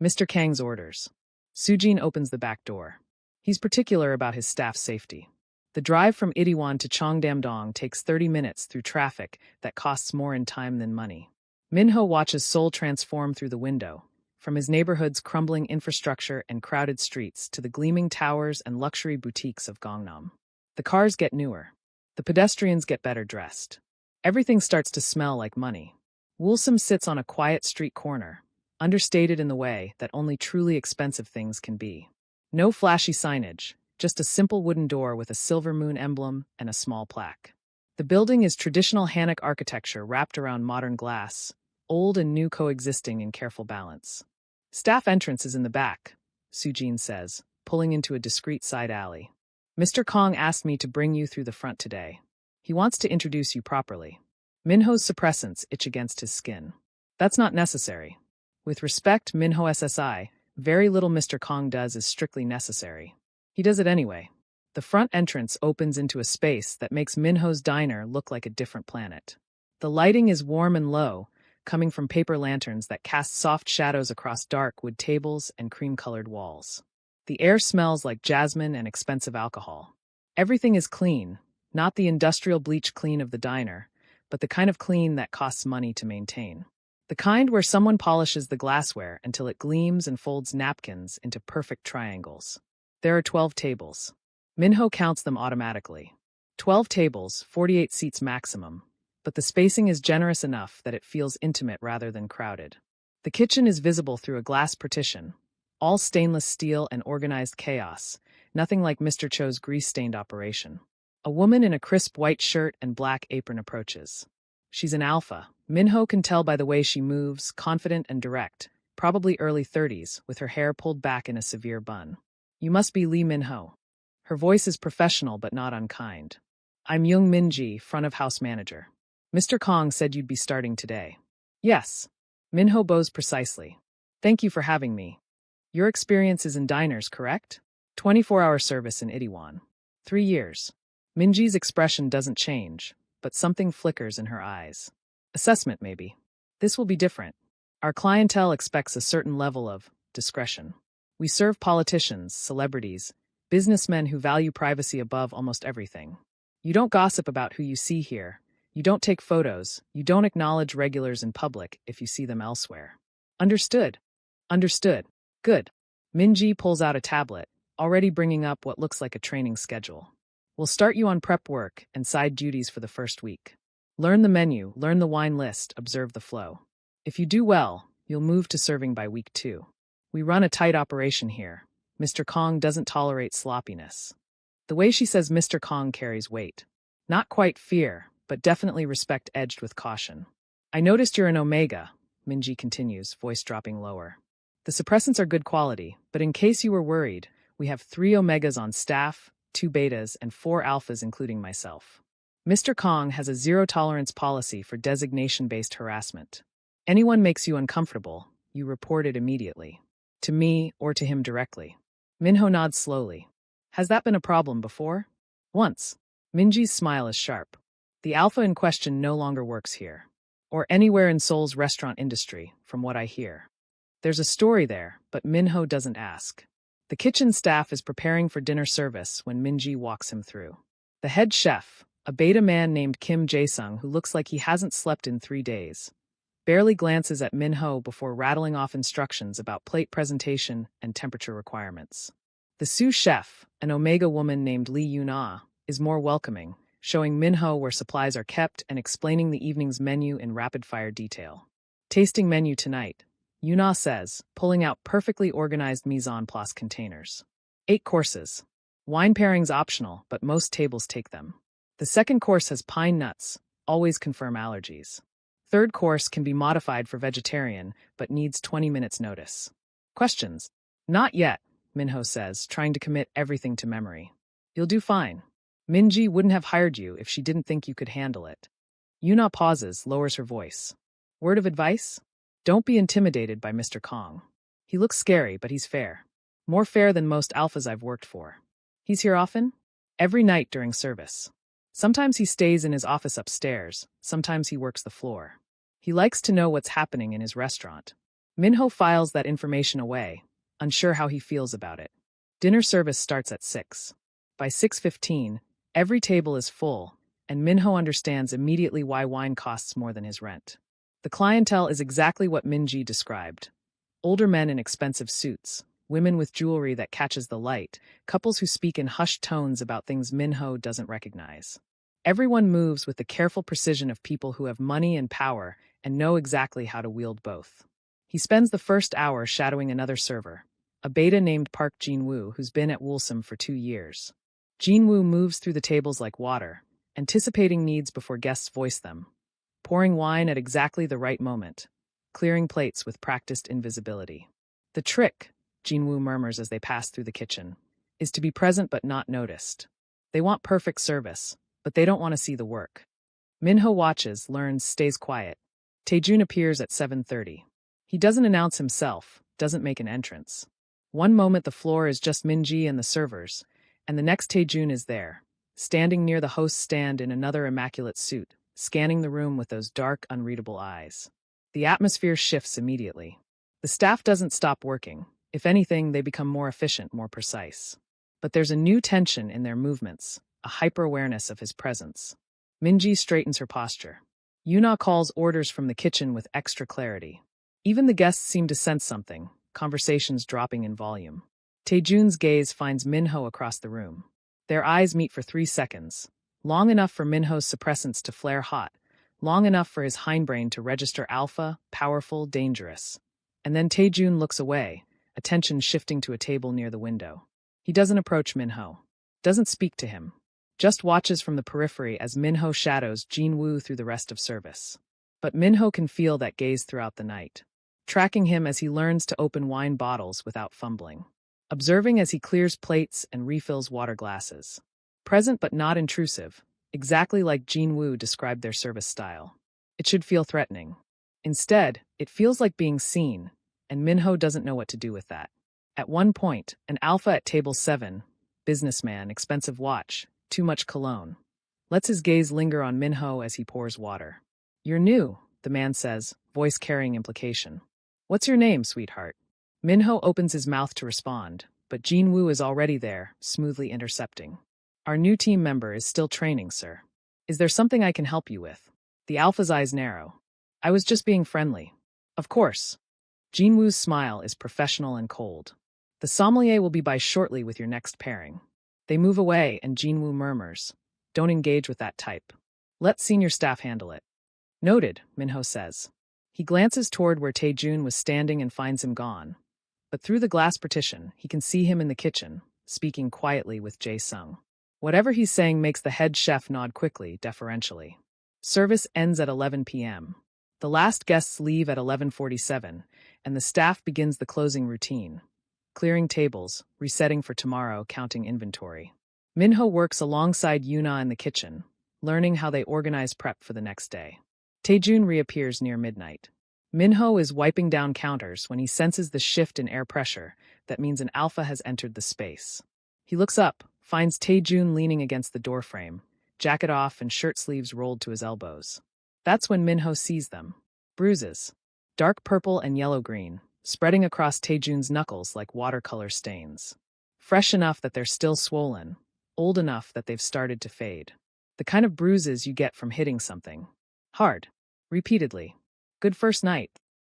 Mr. Kang's orders. Soo-jin opens the back door. He's particular about his staff's safety. The drive from Itaewon to Cheongdam-dong takes 30 minutes through traffic that costs more in time than money. Minho watches Seoul transform through the window, from his neighborhood's crumbling infrastructure and crowded streets to the gleaming towers and luxury boutiques of Gangnam. The cars get newer. The pedestrians get better dressed. Everything starts to smell like money. Woolsome sits on a quiet street corner, understated in the way that only truly expensive things can be. No flashy signage, just a simple wooden door with a silver moon emblem and a small plaque. The building is traditional Hanok architecture wrapped around modern glass, old and new coexisting in careful balance. Staff entrance is in the back, Soo-jin says, pulling into a discreet side alley. Mr. Kong asked me to bring you through the front today. He wants to introduce you properly. Minho's suppressants itch against his skin. That's not necessary. With respect, Minho SSI, very little Mr. Kong does is strictly necessary. He does it anyway. The front entrance opens into a space that makes Minho's diner look like a different planet. The lighting is warm and low, coming from paper lanterns that cast soft shadows across dark wood tables and cream-colored walls. The air smells like jasmine and expensive alcohol. Everything is clean, not the industrial bleach clean of the diner, but the kind of clean that costs money to maintain. The kind where someone polishes the glassware until it gleams and folds napkins into perfect triangles. There are 12 tables. Minho counts them automatically. 12 tables, 48 seats maximum, but the spacing is generous enough that it feels intimate rather than crowded. The kitchen is visible through a glass partition, all stainless steel and organized chaos, nothing like Mr. Cho's grease-stained operation. A woman in a crisp white shirt and black apron approaches. She's an alpha. Minho can tell by the way she moves, confident and direct, probably early 30s, with her hair pulled back in a severe bun. You must be Lee Minho. Her voice is professional but not unkind. I'm Young Min-ji, front of house manager. Mr. Kong said you'd be starting today. Yes. Minho bows precisely. Thank you for having me. Your experience is in diners, correct? 24-hour service in Itaewon. 3 years. Minji's expression doesn't change, but something flickers in her eyes. Assessment, maybe. This will be different. Our clientele expects a certain level of discretion. We serve politicians, celebrities, businessmen who value privacy above almost everything. You don't gossip about who you see here. You don't take photos. You don't acknowledge regulars in public if you see them elsewhere. Understood. Understood. Good. Minji pulls out a tablet, already bringing up what looks like a training schedule. We'll start you on prep work and side duties for the first week. Learn the menu, learn the wine list, observe the flow. If you do well, you'll move to serving by week 2. We run a tight operation here. Mr. Kong doesn't tolerate sloppiness. The way she says Mr. Kong carries weight. Not quite fear, but definitely respect edged with caution. I noticed you're an Omega, Minji continues, voice dropping lower. The suppressants are good quality, but in case you were worried, we have 3 Omegas on staff, 2 betas, and 4 alphas including myself. Mr. Kong has a zero-tolerance policy for designation-based harassment. Anyone makes you uncomfortable, you report it immediately. To me or to him directly. Minho nods slowly. Has that been a problem before? Once. Minji's smile is sharp. The alpha in question no longer works here. Or anywhere in Seoul's restaurant industry, from what I hear. There's a story there, but Minho doesn't ask. The kitchen staff is preparing for dinner service when Minji walks him through. The head chef, a beta man named Kim Jae-sung who looks like he hasn't slept in 3 days, barely glances at Min-ho before rattling off instructions about plate presentation and temperature requirements. The sous chef, an Omega woman named Lee Yuna, is more welcoming, showing Min-ho where supplies are kept and explaining the evening's menu in rapid-fire detail. Tasting menu tonight, Yuna says, pulling out perfectly organized mise en place containers. 8 courses. Wine pairings optional, but most tables take them. The second course has pine nuts, always confirm allergies. Third course can be modified for vegetarian, but needs 20 minutes notice. Questions? Not yet, Minho says, trying to commit everything to memory. You'll do fine. Minji wouldn't have hired you if she didn't think you could handle it. Yuna pauses, lowers her voice. Word of advice? Don't be intimidated by Mr. Kong. He looks scary, but he's fair. More fair than most alphas I've worked for. He's here often? Every night during service. Sometimes he stays in his office upstairs, sometimes he works the floor. He likes to know what's happening in his restaurant. Minho files that information away, unsure how he feels about it. Dinner service starts at 6. By 6:15, every table is full, and Minho understands immediately why wine costs more than his rent. The clientele is exactly what Minji described. Older men in expensive suits, women with jewelry that catches the light, couples who speak in hushed tones about things Minho doesn't recognize. Everyone moves with the careful precision of people who have money and power and know exactly how to wield both. He spends the first hour shadowing another server, a beta named Park Jin-woo who's been at Woolsome for 2 years. Jin-woo moves through the tables like water, anticipating needs before guests voice them, pouring wine at exactly the right moment, clearing plates with practiced invisibility. The trick, Jin-woo murmurs as they pass through the kitchen, is to be present but not noticed. They want perfect service, but they don't want to see the work. Minho watches, learns, stays quiet. Taejun appears at 7:30. He doesn't announce himself, doesn't make an entrance. One moment the floor is just Minji and the servers, and the next Taejun is there, standing near the host's stand in another immaculate suit, scanning the room with those dark, unreadable eyes. The atmosphere shifts immediately. The staff doesn't stop working. If anything, they become more efficient, more precise. But there's a new tension in their movements, a hyper-awareness of his presence. Minji straightens her posture. Yuna calls orders from the kitchen with extra clarity. Even the guests seem to sense something, conversations dropping in volume. Taejun's gaze finds Minho across the room. Their eyes meet for 3 seconds, long enough for Minho's suppressants to flare hot, long enough for his hindbrain to register alpha, powerful, dangerous. And then Taejun looks away, attention shifting to a table near the window. He doesn't approach Minho, doesn't speak to him, just watches from the periphery as Minho shadows Jin-woo through the rest of service. But Minho can feel that gaze throughout the night, tracking him as he learns to open wine bottles without fumbling, observing as he clears plates and refills water glasses. Present but not intrusive, exactly like Jin-woo described their service style. It should feel threatening. Instead, it feels like being seen, and Minho doesn't know what to do with that. At one point, an alpha at table 7, businessman, expensive watch, too much cologne, lets his gaze linger on Minho as he pours water. You're new, the man says, voice carrying implication. What's your name, sweetheart? Minho opens his mouth to respond, but Jin-woo is already there, smoothly intercepting. Our new team member is still training, sir. Is there something I can help you with? The alpha's eyes narrow. I was just being friendly. Of course. Jin-woo's smile is professional and cold. The sommelier will be by shortly with your next pairing. They move away and Jin-woo murmurs. Don't engage with that type. Let senior staff handle it. Noted, Minho says. He glances toward where Taejun was standing and finds him gone. But through the glass partition, he can see him in the kitchen, speaking quietly with Jae-sung. Whatever he's saying makes the head chef nod quickly, deferentially. Service ends at 11 p.m. The last guests leave at 11:47, and the staff begins the closing routine. Clearing tables, resetting for tomorrow, counting inventory. Minho works alongside Yuna in the kitchen, learning how they organize prep for the next day. Taejun reappears near midnight. Minho is wiping down counters when he senses the shift in air pressure that means an alpha has entered the space. He looks up, finds Taejun leaning against the doorframe, jacket off and shirt sleeves rolled to his elbows. That's when Minho sees them. Bruises. Dark purple and yellow-green, spreading across Taejun's knuckles like watercolor stains. Fresh enough that they're still swollen, old enough that they've started to fade. The kind of bruises you get from hitting something hard, repeatedly. Good first night?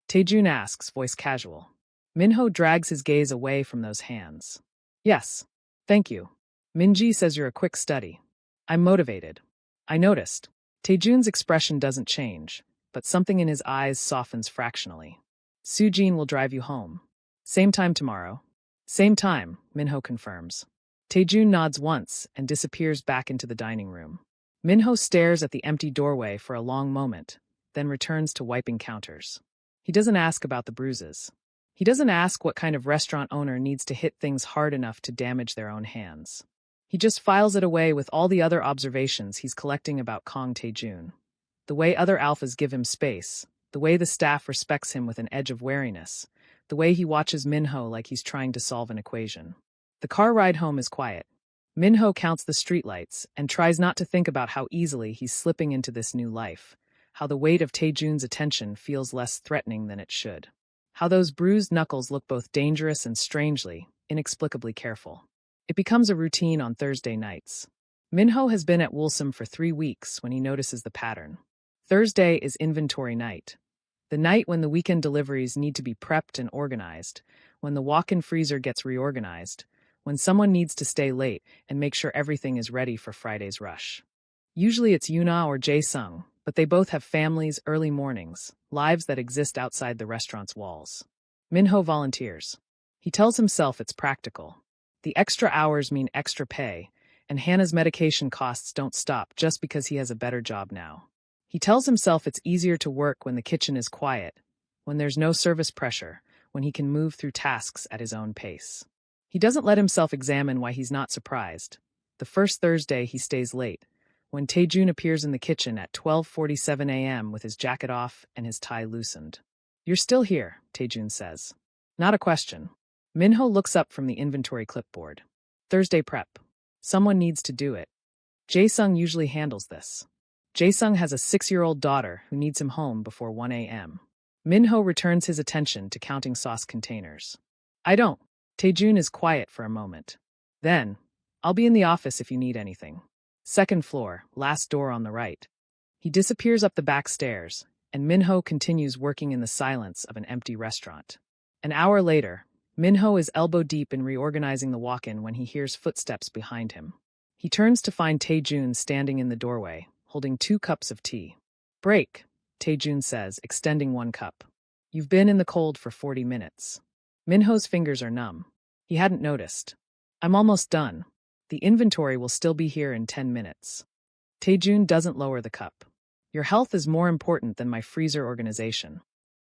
Taejun asks, voice casual. Minho drags his gaze away from those hands. Yes. Thank you. Minji says you're a quick study. I'm motivated. I noticed. Taejun's expression doesn't change, but something in his eyes softens fractionally. Sujin will drive you home. Same time tomorrow. Same time, Minho confirms. Taejun nods once and disappears back into the dining room. Minho stares at the empty doorway for a long moment, then returns to wiping counters. He doesn't ask about the bruises. He doesn't ask what kind of restaurant owner needs to hit things hard enough to damage their own hands. He just files it away with all the other observations he's collecting about Kang Taejun. The way other alphas give him space, the way the staff respects him with an edge of wariness, the way he watches Minho like he's trying to solve an equation. The car ride home is quiet. Minho counts the streetlights and tries not to think about how easily he's slipping into this new life, how the weight of Taejun's attention feels less threatening than it should, how those bruised knuckles look both dangerous and strangely, inexplicably careful. It becomes a routine on Thursday nights. Minho has been at Woolsome for 3 weeks when he notices the pattern. Thursday is inventory night. The night when the weekend deliveries need to be prepped and organized, when the walk-in freezer gets reorganized, when someone needs to stay late and make sure everything is ready for Friday's rush. Usually it's Yuna or Jae-sung, but they both have families, early mornings, lives that exist outside the restaurant's walls. Minho volunteers. He tells himself it's practical. The extra hours mean extra pay, and Hannah's medication costs don't stop just because he has a better job now. He tells himself it's easier to work when the kitchen is quiet, when there's no service pressure, when he can move through tasks at his own pace. He doesn't let himself examine why he's not surprised. The first Thursday he stays late, when Taejun appears in the kitchen at 12:47 a.m. with his jacket off and his tie loosened. "You're still here," Taejun says. Not a question. Minho looks up from the inventory clipboard. Thursday prep. Someone needs to do it. Jae-sung usually handles this. Jae-sung has a 6-year-old daughter who needs him home before 1 a.m. Minho returns his attention to counting sauce containers. I don't. Taejun is quiet for a moment. Then, I'll be in the office if you need anything. Second floor, last door on the right. He disappears up the back stairs, and Minho continues working in the silence of an empty restaurant. An hour later, Minho is elbow-deep in reorganizing the walk-in when he hears footsteps behind him. He turns to find Taejun standing in the doorway, holding 2 cups of tea. Break, Taejun says, extending 1 cup. You've been in the cold for 40 minutes. Minho's fingers are numb. He hadn't noticed. I'm almost done. The inventory will still be here in 10 minutes. Taejun doesn't lower the cup. Your health is more important than my freezer organization.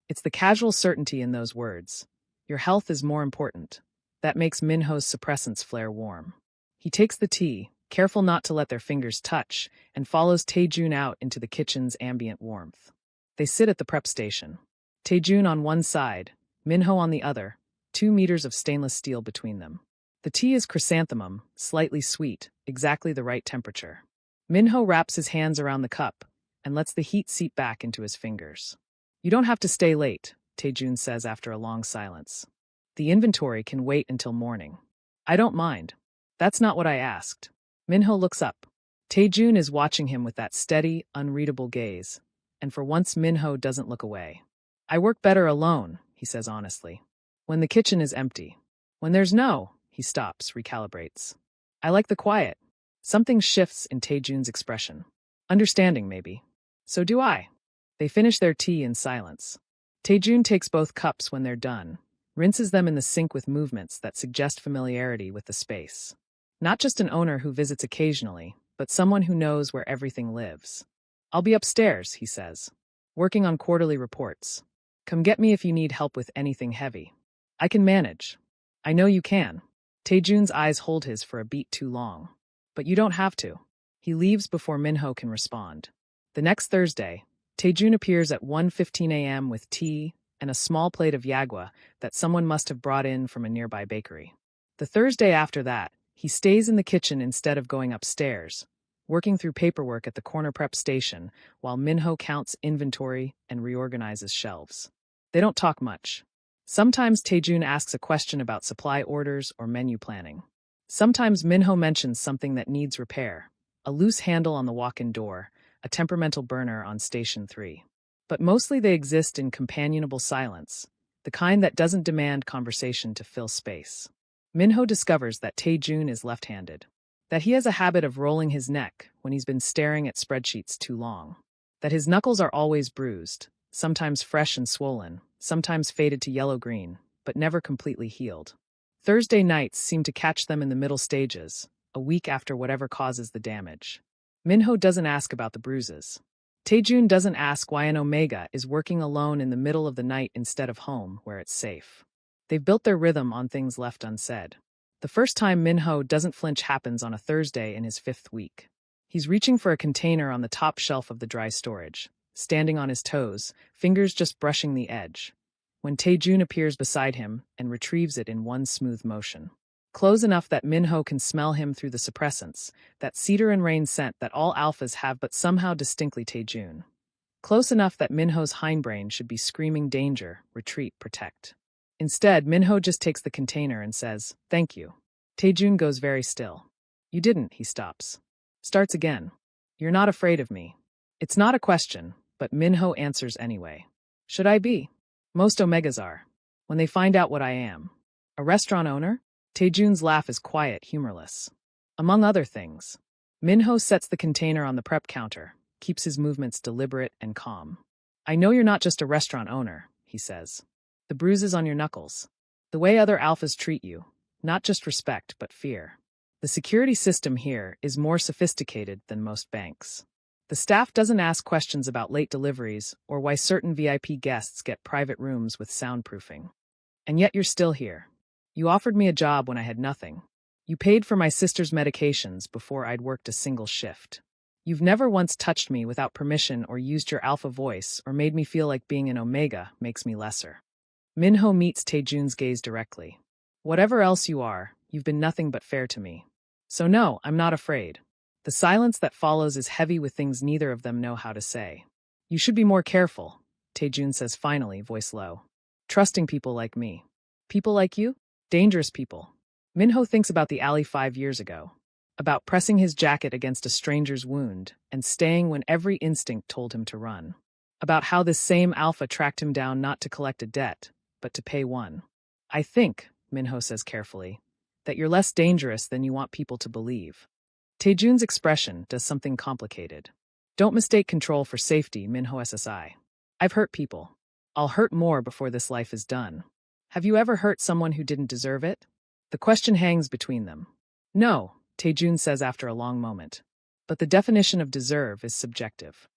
It's the casual certainty in those words. Your health is more important. That makes Minho's suppressants flare warm. He takes the tea, careful not to let their fingers touch, and follows Taejun out into the kitchen's ambient warmth. They sit at the prep station. Taejun on one side, Minho on the other, 2 meters of stainless steel between them. The tea is chrysanthemum, slightly sweet, exactly the right temperature. Minho wraps his hands around the cup and lets the heat seep back into his fingers. You don't have to stay late, Taejun says after a long silence. The inventory can wait until morning. I don't mind. That's not what I asked. Minho looks up. Taejun is watching him with that steady, unreadable gaze, and for once Minho doesn't look away. I work better alone, he says honestly. When the kitchen is empty. When there's he stops, recalibrates. I like the quiet. Something shifts in Taejun's expression. Understanding, maybe. So do I. They finish their tea in silence. Taejun takes both cups when they're done, rinses them in the sink with movements that suggest familiarity with the space. Not just an owner who visits occasionally, but someone who knows where everything lives. I'll be upstairs, he says, working on quarterly reports. Come get me if you need help with anything heavy. I can manage. I know you can. Taejun's eyes hold his for a beat too long. But you don't have to. He leaves before Minho can respond. The next Thursday, Taejun appears at 1:15 a.m. with tea and a small plate of yagua that someone must have brought in from a nearby bakery. The Thursday after that, he stays in the kitchen instead of going upstairs, working through paperwork at the corner prep station while Minho counts inventory and reorganizes shelves. They don't talk much. Sometimes Taejun asks a question about supply orders or menu planning. Sometimes Minho mentions something that needs repair, a loose handle on the walk-in door, a temperamental burner on Station 3. But mostly they exist in companionable silence, the kind that doesn't demand conversation to fill space. Minho discovers that Taejun is left-handed, that he has a habit of rolling his neck when he's been staring at spreadsheets too long, that his knuckles are always bruised, sometimes fresh and swollen, sometimes faded to yellow-green, but never completely healed. Thursday nights seem to catch them in the middle stages, a week after whatever causes the damage. Minho doesn't ask about the bruises. Taejun doesn't ask why an Omega is working alone in the middle of the night instead of home, where it's safe. They've built their rhythm on things left unsaid. The first time Minho doesn't flinch happens on a Thursday in his 5th week. He's reaching for a container on the top shelf of the dry storage, standing on his toes, fingers just brushing the edge, when Taejun appears beside him and retrieves it in one smooth motion. Close enough that Minho can smell him through the suppressants, that cedar and rain scent that all alphas have but somehow distinctly Taejun. Close enough that Minho's hindbrain should be screaming danger, retreat, protect. Instead, Minho just takes the container and says, "Thank you." Taejun goes very still. "You didn't," he stops. Starts again. "You're not afraid of me." It's not a question, but Minho answers anyway. "Should I be? Most Omegas are. When they find out what I am. A restaurant owner?" Taejun's laugh is quiet, humorless. "Among other things." Minho sets the container on the prep counter, keeps his movements deliberate and calm. "I know you're not just a restaurant owner," he says. "The bruises on your knuckles. The way other alphas treat you. Not just respect, but fear. The security system here is more sophisticated than most banks. The staff doesn't ask questions about late deliveries or why certain VIP guests get private rooms with soundproofing. And yet you're still here. You offered me a job when I had nothing. You paid for my sister's medications before I'd worked a single shift. You've never once touched me without permission or used your alpha voice or made me feel like being an Omega makes me lesser." Minho meets Taejun's gaze directly. "Whatever else you are, you've been nothing but fair to me. So no, I'm not afraid." The silence that follows is heavy with things neither of them know how to say. "You should be more careful," Taejun says finally, voice low. "Trusting people like me." "People like you?" "Dangerous people." Minho thinks about the alley 5 years ago. About pressing his jacket against a stranger's wound and staying when every instinct told him to run. About how this same alpha tracked him down not to collect a debt, but to pay one. "I think," Minho says carefully, "that you're less dangerous than you want people to believe." Taejun's expression does something complicated. "Don't mistake control for safety," Minho SSI. "I've hurt people. I'll hurt more before this life is done. Have you ever hurt someone who didn't deserve it?" The question hangs between them. "No," Taejun says after a long moment. "But the definition of deserve is subjective.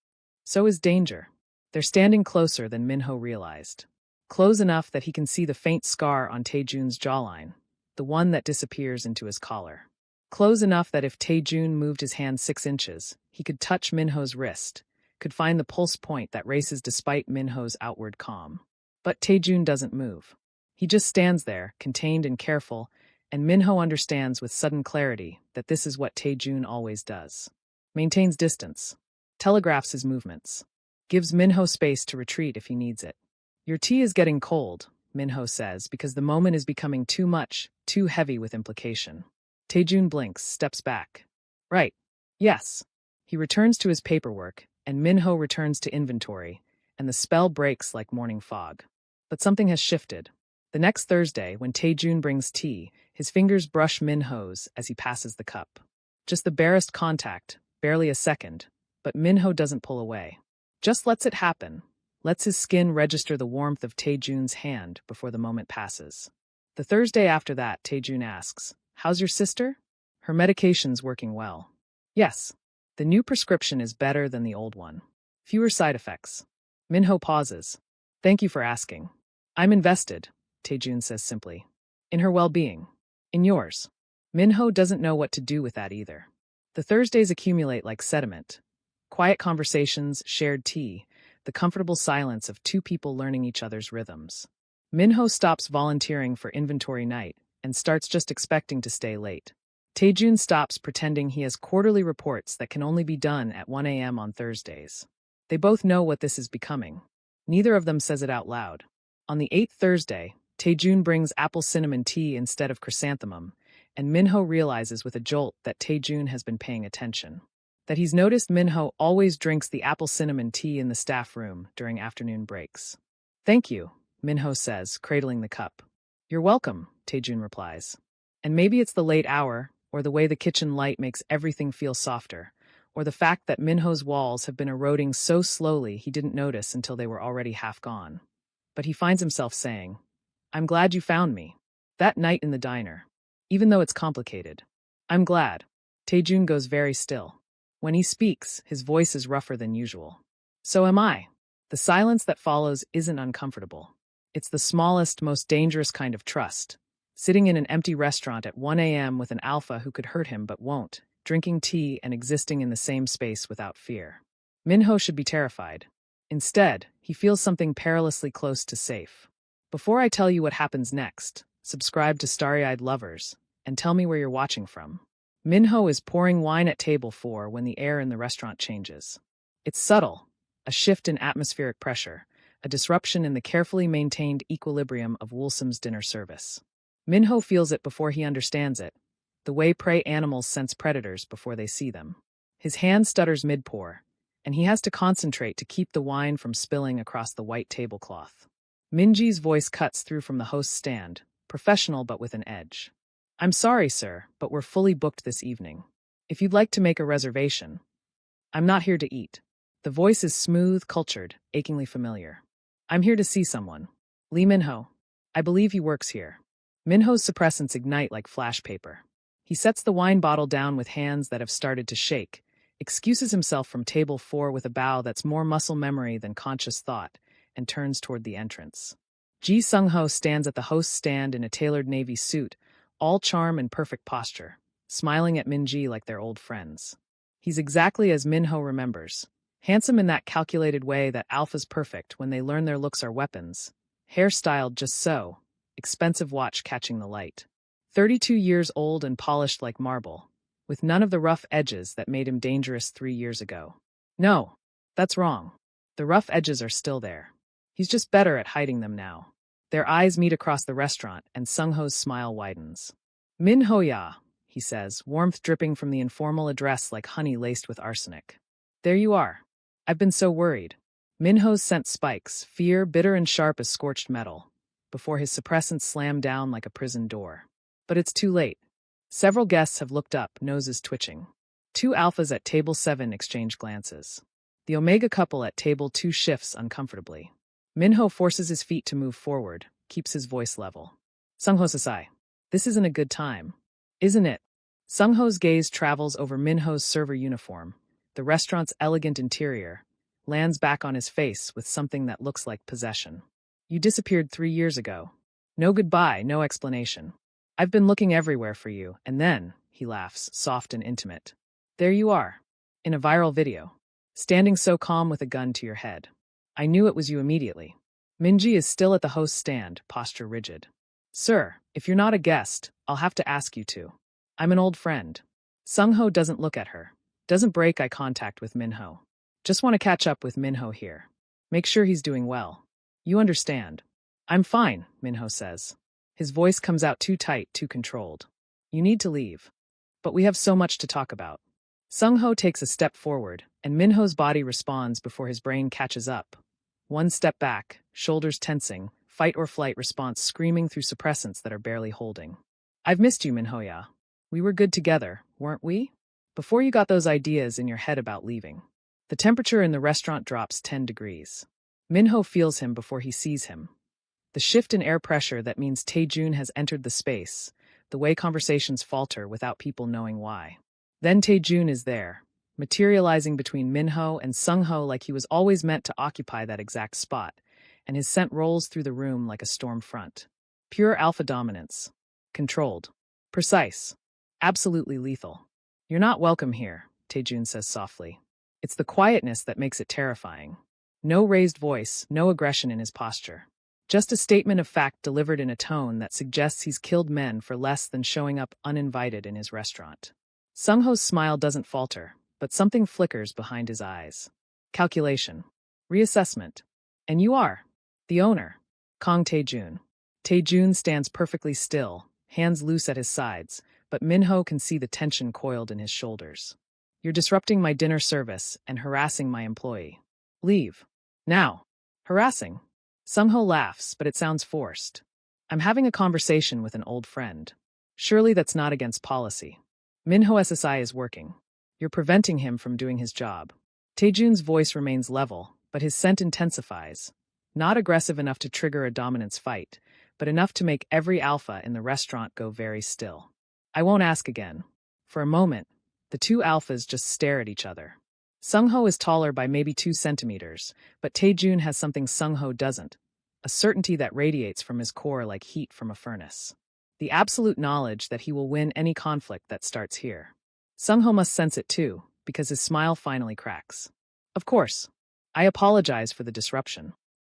So is danger." They're standing closer than Minho realized. Close enough that he can see the faint scar on Taejun's jawline, the one that disappears into his collar. Close enough that if Taejun moved his hand 6 inches, he could touch Minho's wrist, could find the pulse point that races despite Minho's outward calm. But Taejun doesn't move. He just stands there, contained and careful, and Minho understands with sudden clarity that this is what Taejun always does. Maintains distance. Telegraphs his movements. Gives Minho space to retreat if he needs it. "Your tea is getting cold," Minho says, because the moment is becoming too much, too heavy with implication. Taejun blinks, steps back. "Right. Yes." He returns to his paperwork, and Minho returns to inventory, and the spell breaks like morning fog. But something has shifted. The next Thursday, when Taejun brings tea, his fingers brush Minho's as he passes the cup. Just the barest contact, barely a second, but Minho doesn't pull away. Just lets it happen, lets his skin register the warmth of Taejun's hand before the moment passes. The Thursday after that, Taejun asks, "How's your sister?" "Her medication's working well." "Yes. The new prescription is better than the old one. Fewer side effects." Minho pauses. "Thank you for asking." "I'm invested," Taejun says simply. "In her well-being. In yours." Minho doesn't know what to do with that either. The Thursdays accumulate like sediment. Quiet conversations, shared tea, the comfortable silence of two people learning each other's rhythms. Minho stops volunteering for inventory night and starts just expecting to stay late. Taejun stops pretending he has quarterly reports that can only be done at 1 a.m. on Thursdays. They both know what this is becoming. Neither of them says it out loud. On the 8th Thursday, Taejun brings apple cinnamon tea instead of chrysanthemum, and Minho realizes with a jolt that Taejun has been paying attention. That he's noticed Minho always drinks the apple cinnamon tea in the staff room during afternoon breaks. Thank you, Minho says, cradling the cup. You're welcome, Taejun replies. And maybe it's the late hour, or the way the kitchen light makes everything feel softer, or the fact that Minho's walls have been eroding so slowly he didn't notice until they were already half gone. But he finds himself saying, I'm glad you found me. That night in the diner. Even though it's complicated. I'm glad. Taejun goes very still. When he speaks, his voice is rougher than usual. So am I. The silence that follows isn't uncomfortable. It's the smallest, most dangerous kind of trust. Sitting in an empty restaurant at 1 a.m. with an alpha who could hurt him but won't, drinking tea and existing in the same space without fear. Minho should be terrified. Instead, he feels something perilously close to safe. Before I tell you what happens next, subscribe to Starry-Eyed Lovers, and tell me where you're watching from. Minho is pouring wine at table 4 when the air in the restaurant changes. It's subtle, a shift in atmospheric pressure, a disruption in the carefully maintained equilibrium of Woolsom's dinner service. Minho feels it before he understands it, the way prey animals sense predators before they see them. His hand stutters mid-pour, and he has to concentrate to keep the wine from spilling across the white tablecloth. Minji's voice cuts through from the host's stand, professional but with an edge. I'm sorry, sir, but we're fully booked this evening. If you'd like to make a reservation. I'm not here to eat. The voice is smooth, cultured, achingly familiar. I'm here to see someone. Lee Minho. I believe he works here. Minho's suppressants ignite like flash paper. He sets the wine bottle down with hands that have started to shake, excuses himself from table 4 with a bow that's more muscle memory than conscious thought, and turns toward the entrance. Ji Sung-ho stands at the host's stand in a tailored navy suit, all charm and perfect posture, smiling at Minji like they're old friends. He's exactly as Minho remembers. Handsome in that calculated way that alphas perfect when they learn their looks are weapons. Hairstyled just so, expensive watch catching the light. 32 years old and polished like marble, with none of the rough edges that made him dangerous 3 years ago. No, that's wrong. The rough edges are still there. He's just better at hiding them now. Their eyes meet across the restaurant, and Sung-ho's smile widens. Min Ho-ya, he says, warmth dripping from the informal address like honey laced with arsenic. There you are. I've been so worried. Minho's scent spikes, fear bitter and sharp as scorched metal, before his suppressants slam down like a prison door. But it's too late. Several guests have looked up, noses twitching. 2 alphas at table 7 exchange glances. The Omega couple at table 2 shifts uncomfortably. Minho forces his feet to move forward, keeps his voice level. Sung-ho Sasai. This isn't a good time. Isn't it? Sung-ho's gaze travels over Minho's server uniform, the restaurant's elegant interior, lands back on his face with something that looks like possession. You disappeared 3 years ago. No goodbye, no explanation. I've been looking everywhere for you, and then, he laughs, soft and intimate. There you are, in a viral video, standing so calm with a gun to your head. I knew it was you immediately. Minji is still at the host's stand, posture rigid. Sir, if you're not a guest, I'll have to ask you to. I'm an old friend. Sung-ho doesn't look at her, doesn't break eye contact with Minho. Just want to catch up with Minho here. Make sure he's doing well. You understand. I'm fine, Minho says. His voice comes out too tight, too controlled. You need to leave. But we have so much to talk about. Sung-ho takes a step forward, and Minho's body responds before his brain catches up. One step back, shoulders tensing, fight or flight response screaming through suppressants that are barely holding. I've missed you, Minho-ya. We were good together, weren't we? Before you got those ideas in your head about leaving. The temperature in the restaurant drops 10 degrees. Minho feels him before he sees him. The shift in air pressure that means Taejun has entered the space, the way conversations falter without people knowing why. Then Taejun is there, materializing between Minho and Sung-ho like he was always meant to occupy that exact spot, and his scent rolls through the room like a storm front. Pure alpha dominance. Controlled. Precise. Absolutely lethal. You're not welcome here, Taejun says softly. It's the quietness that makes it terrifying. No raised voice, no aggression in his posture. Just a statement of fact delivered in a tone that suggests he's killed men for less than showing up uninvited in his restaurant. Sung-ho's smile doesn't falter, but something flickers behind his eyes. Calculation. Reassessment. And you are. The owner. Kang Taejun. Taejun stands perfectly still, hands loose at his sides, but Minho can see the tension coiled in his shoulders. You're disrupting my dinner service and harassing my employee. Leave. Now. Harassing. Sungho laughs, but it sounds forced. I'm having a conversation with an old friend. Surely that's not against policy. Minho SSI is working. You're preventing him from doing his job. Taejun's voice remains level, but his scent intensifies. Not aggressive enough to trigger a dominance fight, but enough to make every alpha in the restaurant go very still. I won't ask again. For a moment, the two alphas just stare at each other. Sungho is taller by maybe 2 centimeters, but Taejun has something Sungho doesn't, a certainty that radiates from his core like heat from a furnace. The absolute knowledge that he will win any conflict that starts here. Sungho must sense it too, because his smile finally cracks. Of course. I apologize for the disruption.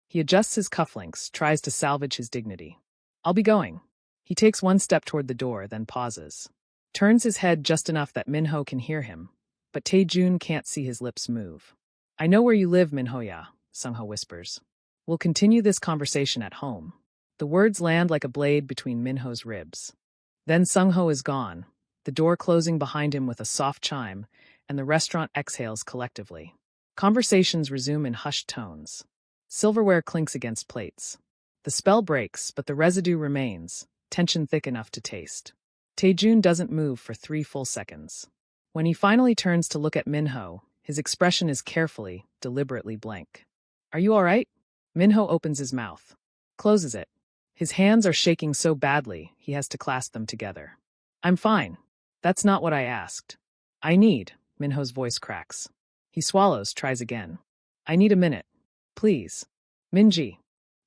He adjusts his cufflinks, tries to salvage his dignity. I'll be going. He takes 1 step toward the door, then pauses. Turns his head just enough that Minho can hear him, but Taejun can't see his lips move. I know where you live, Minho-ya, Sungho whispers. We'll continue this conversation at home. The words land like a blade between Minho's ribs. Then Sungho is gone, the door closing behind him with a soft chime, and the restaurant exhales collectively. Conversations resume in hushed tones. Silverware clinks against plates. The spell breaks, but the residue remains, tension thick enough to taste. Taejun doesn't move for 3 full seconds. When he finally turns to look at Minho, his expression is carefully, deliberately blank. Are you all right? Minho opens his mouth. Closes it. His hands are shaking so badly, he has to clasp them together. I'm fine. That's not what I asked. I need, Minho's voice cracks. He swallows, tries again. I need a minute. Please. Minji.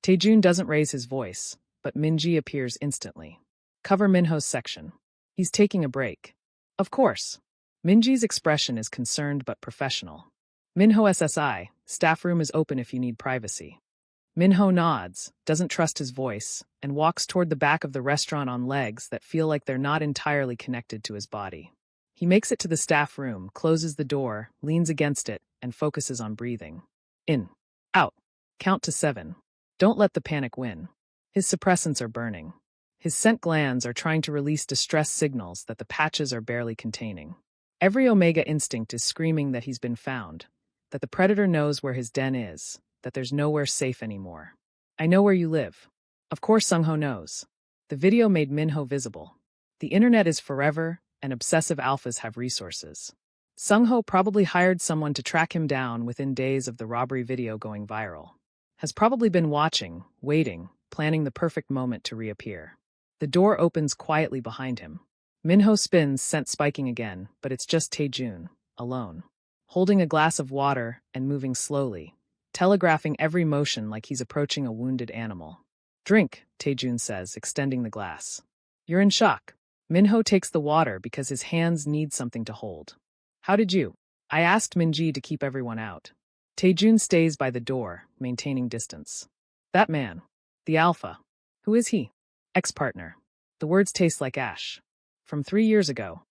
Taejun doesn't raise his voice, but Minji appears instantly. Cover Minho's section. He's taking a break. Of course. Minji's expression is concerned but professional. Minho SSI, staff room is open if you need privacy. Minho nods, doesn't trust his voice, and walks toward the back of the restaurant on legs that feel like they're not entirely connected to his body. He makes it to the staff room, closes the door, leans against it, and focuses on breathing. In. Out. Count to 7. Don't let the panic win. His suppressants are burning. His scent glands are trying to release distress signals that the patches are barely containing. Every Omega instinct is screaming that he's been found, that the predator knows where his den is, that there's nowhere safe anymore. I know where you live. Of course Sungho knows. The video made Minho visible. The internet is forever, and obsessive alphas have resources. Sungho probably hired someone to track him down within days of the robbery video going viral. Has probably been watching, waiting, planning the perfect moment to reappear. The door opens quietly behind him. Minho spins, scent spiking again, but it's just Taejun, alone. Holding a glass of water and moving slowly, telegraphing every motion like he's approaching a wounded animal. Drink, Taejun says, extending the glass. You're in shock. Minho takes the water because his hands need something to hold. How did you? I asked Minji to keep everyone out. Taejun stays by the door, maintaining distance. That man. The alpha. Who is he? Ex-partner. The words taste like ash. From 3 years ago.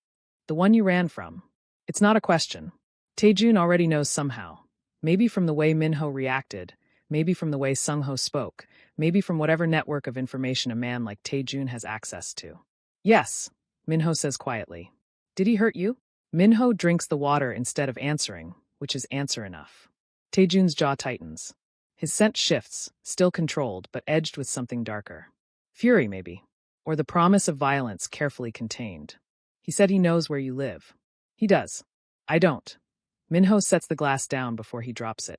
The one you ran from. It's not a question. Taejun already knows somehow. Maybe from the way Minho reacted, maybe from the way Sungho spoke, maybe from whatever network of information a man like Taejun has access to. Yes, Minho says quietly. Did he hurt you? Minho drinks the water instead of answering, which is answer enough. Taejun's jaw tightens. His scent shifts, still controlled, but edged with something darker. Fury, maybe. Or the promise of violence carefully contained. He said he knows where you live. He does. I don't. Minho sets the glass down before he drops it.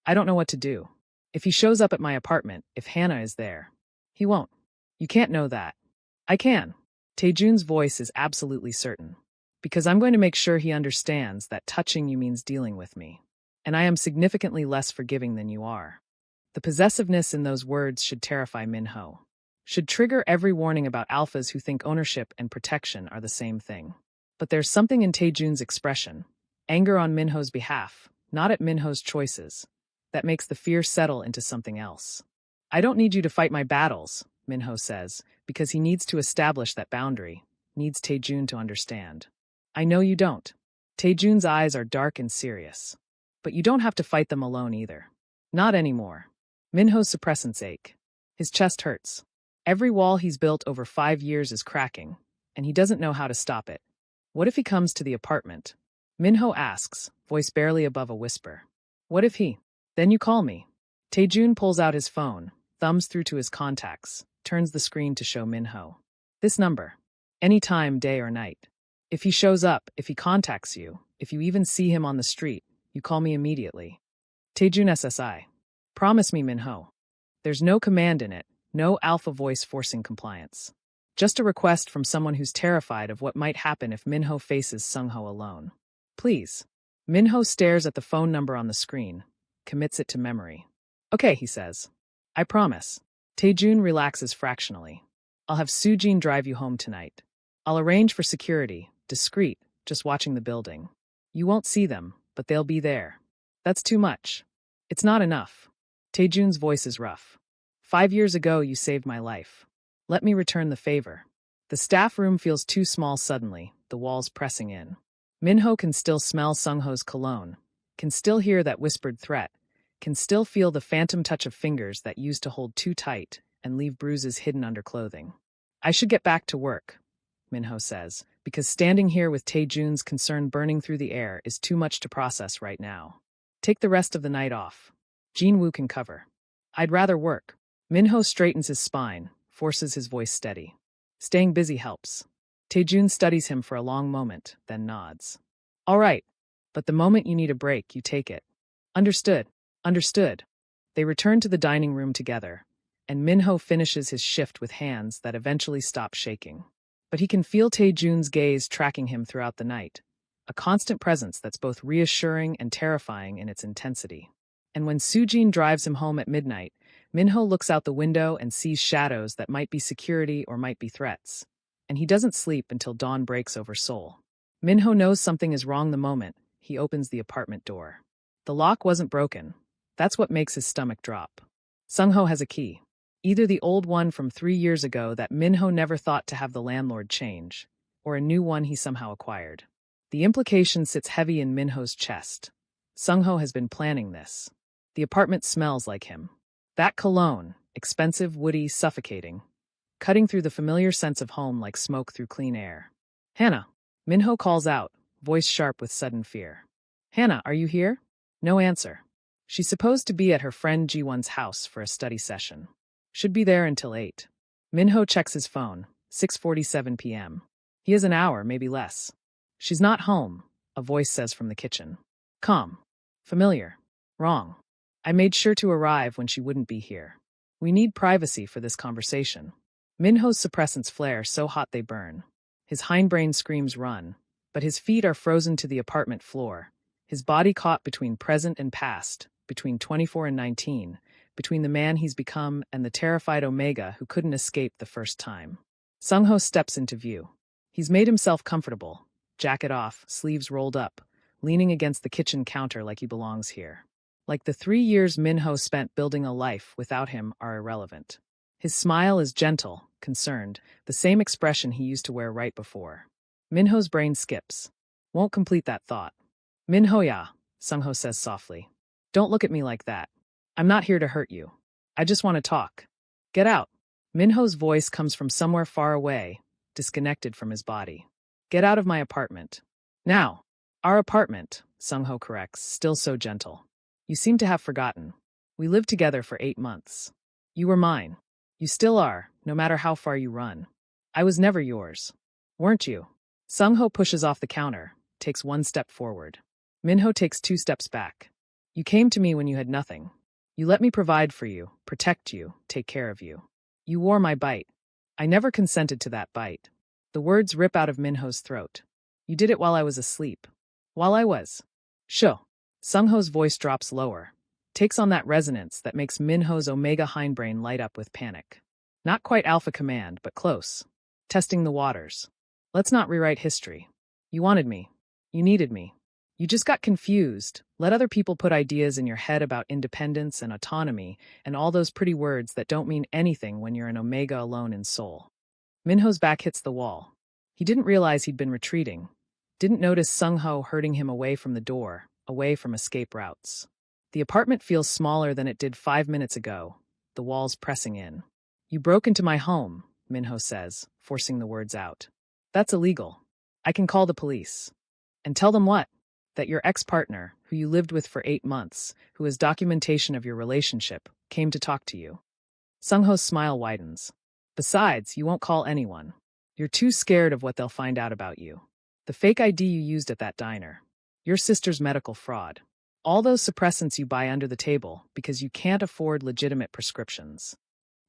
I don't know what to do. If he shows up at my apartment, if Hannah is there. He won't. You can't know that. I can. Taejun's voice is absolutely certain. Because I'm going to make sure he understands that touching you means dealing with me. And I am significantly less forgiving than you are. The possessiveness in those words should terrify Minho. Should trigger every warning about alphas who think ownership and protection are the same thing. But there's something in Taejun's expression, anger on Minho's behalf, not at Minho's choices, that makes the fear settle into something else. I don't need you to fight my battles, Minho says, because he needs to establish that boundary, needs Taejun to understand. I know you don't. Taejun's eyes are dark and serious. But you don't have to fight them alone either. Not anymore. Minho's suppressants ache. His chest hurts. Every wall he's built over 5 years is cracking, and he doesn't know how to stop it. What if he comes to the apartment? Minho asks, voice barely above a whisper. What if he? Then you call me. Taejun pulls out his phone, thumbs through to his contacts, turns the screen to show Minho. This number. Any time, day or night. If he shows up, if he contacts you, if you even see him on the street, you call me immediately. Taejun SSI. Promise me, Minho. There's no command in it, no alpha voice forcing compliance. Just a request from someone who's terrified of what might happen if Minho faces Sungho alone. Please. Minho stares at the phone number on the screen, commits it to memory. Okay, he says. I promise. Taejun relaxes fractionally. I'll have Sujin drive you home tonight. I'll arrange for security, discreet, just watching the building. You won't see them, but they'll be there. That's too much. It's not enough. Taejun's voice is rough. 5 years ago, you saved my life. Let me return the favor. The staff room feels too small suddenly, the walls pressing in. Minho can still smell Sungho's cologne, can still hear that whispered threat, can still feel the phantom touch of fingers that used to hold too tight and leave bruises hidden under clothing. I should get back to work, Minho says, because standing here with Taejun's concern burning through the air is too much to process right now. Take the rest of the night off. Jinwoo can cover. I'd rather work. Minho straightens his spine, forces his voice steady. Staying busy helps. Taejun studies him for a long moment, then nods. All right, but the moment you need a break, you take it. Understood. Understood. They return to the dining room together, and Minho finishes his shift with hands that eventually stop shaking. But he can feel Taejun's gaze tracking him throughout the night, a constant presence that's both reassuring and terrifying in its intensity. And when Sujin drives him home at midnight, Minho looks out the window and sees shadows that might be security or might be threats. And he doesn't sleep until dawn breaks over Seoul. Minho knows something is wrong the moment he opens the apartment door. The lock wasn't broken. That's what makes his stomach drop. Sungho has a key. Either the old one from 3 years ago that Minho never thought to have the landlord change, or a new one he somehow acquired. The implication sits heavy in Minho's chest. Sungho has been planning this. The apartment smells like him. That cologne, expensive, woody, suffocating, cutting through the familiar sense of home like smoke through clean air. Hannah. Minho calls out, voice sharp with sudden fear. Hannah, are you here? No answer. She's supposed to be at her friend Ji-won's house for a study session. Should be there until 8. Minho checks his phone, 6:47 p.m. He has an hour, maybe less. She's not home, a voice says from the kitchen. Calm. Familiar. Wrong. I made sure to arrive when she wouldn't be here. We need privacy for this conversation. Minho's suppressants flare so hot they burn. His hindbrain screams run, but his feet are frozen to the apartment floor, his body caught between present and past, between 24 and 19, between the man he's become and the terrified Omega who couldn't escape the first time. Sungho steps into view. He's made himself comfortable, jacket off, sleeves rolled up, leaning against the kitchen counter like he belongs here. Like the 3 years Minho spent building a life without him are irrelevant. His smile is gentle, concerned, the same expression he used to wear right before. Minho's brain skips. Won't complete that thought. Minho-ya, Sungho says softly. Don't look at me like that. I'm not here to hurt you. I just want to talk. Get out. Minho's voice comes from somewhere far away, disconnected from his body. Get out of my apartment. Now. Our apartment, Sungho corrects, still so gentle. You seem to have forgotten. We lived together for 8 months. You were mine. You still are, no matter how far you run. I was never yours. Weren't you? Sungho pushes off the counter, takes 1 step forward. Minho takes 2 steps back. You came to me when you had nothing. You let me provide for you, protect you, take care of you. You wore my bite. I never consented to that bite. The words rip out of Minho's throat. You did it while I was asleep. While I was. Sho. Sungho's voice drops lower, takes on that resonance that makes Minho's Omega hindbrain light up with panic. Not quite alpha command, but close. Testing the waters. Let's not rewrite history. You wanted me. You needed me. You just got confused, let other people put ideas in your head about independence and autonomy and all those pretty words that don't mean anything when you're an Omega alone in Seoul. Minho's back hits the wall. He didn't realize he'd been retreating. Didn't notice Sungho herding him away from the door, away from escape routes. The apartment feels smaller than it did 5 minutes ago, the walls pressing in. You broke into my home, Minho says, forcing the words out. That's illegal. I can call the police. And tell them what? That your ex-partner, who you lived with for 8 months, who has documentation of your relationship, came to talk to you. Sung-ho's smile widens. Besides, you won't call anyone. You're too scared of what they'll find out about you. The fake ID you used at that diner. Your sister's medical fraud. All those suppressants you buy under the table because you can't afford legitimate prescriptions.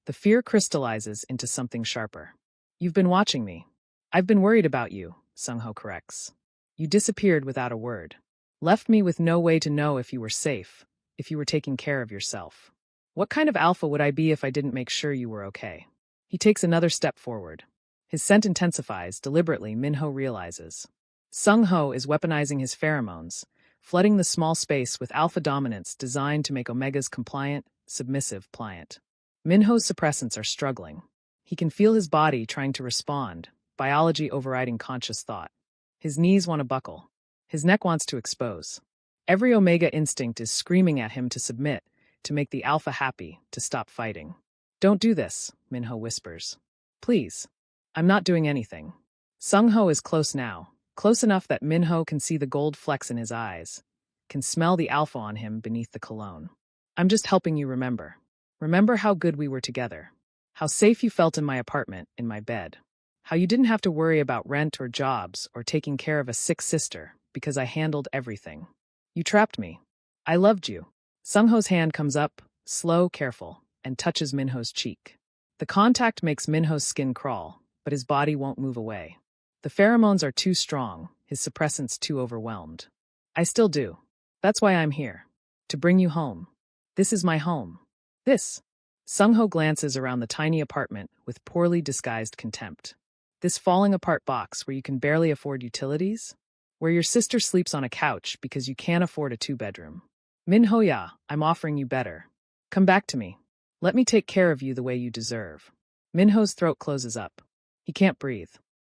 The fear crystallizes into something sharper. You've been watching me. I've been worried about you, Sung-ho corrects. You disappeared without a word. Left me with no way to know if you were safe, if you were taking care of yourself. What kind of alpha would I be if I didn't make sure you were okay? He takes another step forward. His scent intensifies. Deliberately, Minho realizes. Sung-ho is weaponizing his pheromones, flooding the small space with alpha dominance designed to make Omega's compliant, submissive, pliant. Minho's suppressants are struggling. He can feel his body trying to respond, biology overriding conscious thought. His knees want to buckle. His neck wants to expose. Every Omega instinct is screaming at him to submit, to make the alpha happy, to stop fighting. Don't do this, Minho whispers. Please. I'm not doing anything. Sung-ho is close now, close enough that Minho can see the gold flecks in his eyes, can smell the alpha on him beneath the cologne. I'm just helping you remember. Remember how good we were together. How safe you felt in my apartment, in my bed. How you didn't have to worry about rent or jobs or taking care of a sick sister, because I handled everything. You trapped me. I loved you. Sung-ho's hand comes up, slow, careful, and touches Minho's cheek. The contact makes Minho's skin crawl, but his body won't move away. The pheromones are too strong, his suppressants too overwhelmed. I still do. That's why I'm here. To bring you home. This is my home. This. Sung-ho glances around the tiny apartment with poorly disguised contempt. This falling-apart box where you can barely afford utilities? Where your sister sleeps on a couch because you can't afford a 2-bedroom. Minho-ya, I'm offering you better. Come back to me. Let me take care of you the way you deserve. Minho's throat closes up. He can't breathe.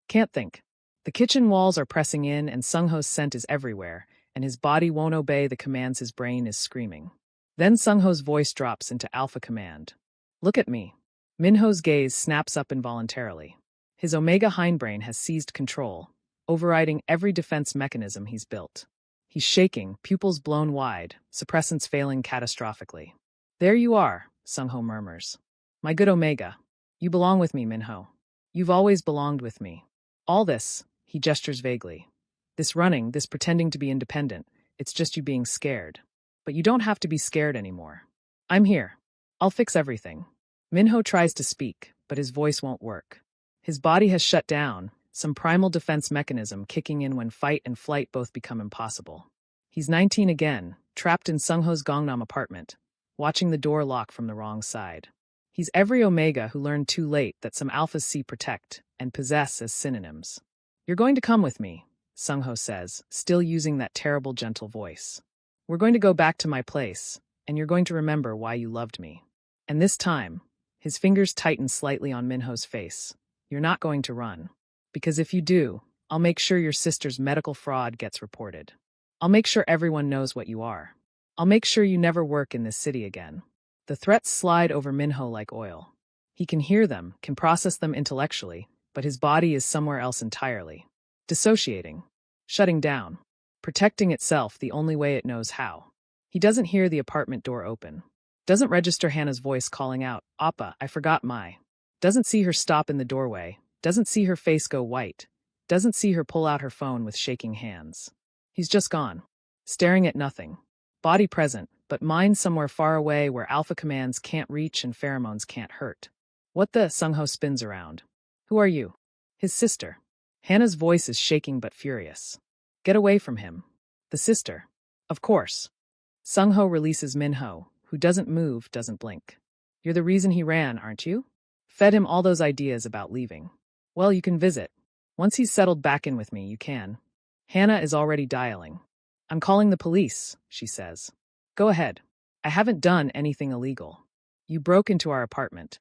Can't think. The kitchen walls are pressing in and Sung-ho's scent is everywhere, and his body won't obey the commands his brain is screaming. Then Sung-ho's voice drops into alpha command. Look at me. Minho's gaze snaps up involuntarily. His Omega hindbrain has seized control, overriding every defense mechanism he's built. He's shaking, pupils blown wide, suppressants failing catastrophically. There you are, Sung-ho murmurs. My good Omega. You belong with me, Minho. You've always belonged with me. All this, he gestures vaguely. This running, this pretending to be independent, it's just you being scared. But you don't have to be scared anymore. I'm here. I'll fix everything. Minho tries to speak, but his voice won't work. His body has shut down, some primal defense mechanism kicking in when fight and flight both become impossible. He's 19 again, trapped in Sung-ho's Gangnam apartment, watching the door lock from the wrong side. He's every Omega who learned too late that some alphas see protect and possess as synonyms. You're going to come with me, Sung-ho says, still using that terrible gentle voice. We're going to go back to my place, and you're going to remember why you loved me. And this time, his fingers tighten slightly on Minho's face. You're not going to run. Because if you do, I'll make sure your sister's medical fraud gets reported. I'll make sure everyone knows what you are. I'll make sure you never work in this city again. The threats slide over Minho like oil. He can hear them, can process them intellectually, but his body is somewhere else entirely. Dissociating. Shutting down. Protecting itself the only way it knows how. He doesn't hear the apartment door open. Doesn't register Hannah's voice calling out, Appa, I forgot my. Doesn't see her stop in the doorway. Doesn't see her face go white. Doesn't see her pull out her phone with shaking hands. He's just gone. Staring at nothing. Body present, but mind somewhere far away where alpha commands can't reach and pheromones can't hurt. What the? Sung-ho spins around. Who are you? His sister. Hannah's voice is shaking but furious. Get away from him. The sister. Of course. Sung-ho releases Minho, who doesn't move, doesn't blink. You're the reason he ran, aren't you? Fed him all those ideas about leaving. Well, you can visit. Once he's settled back in with me, you can. Hannah is already dialing. I'm calling the police, she says. Go ahead. I haven't done anything illegal. You broke into our apartment.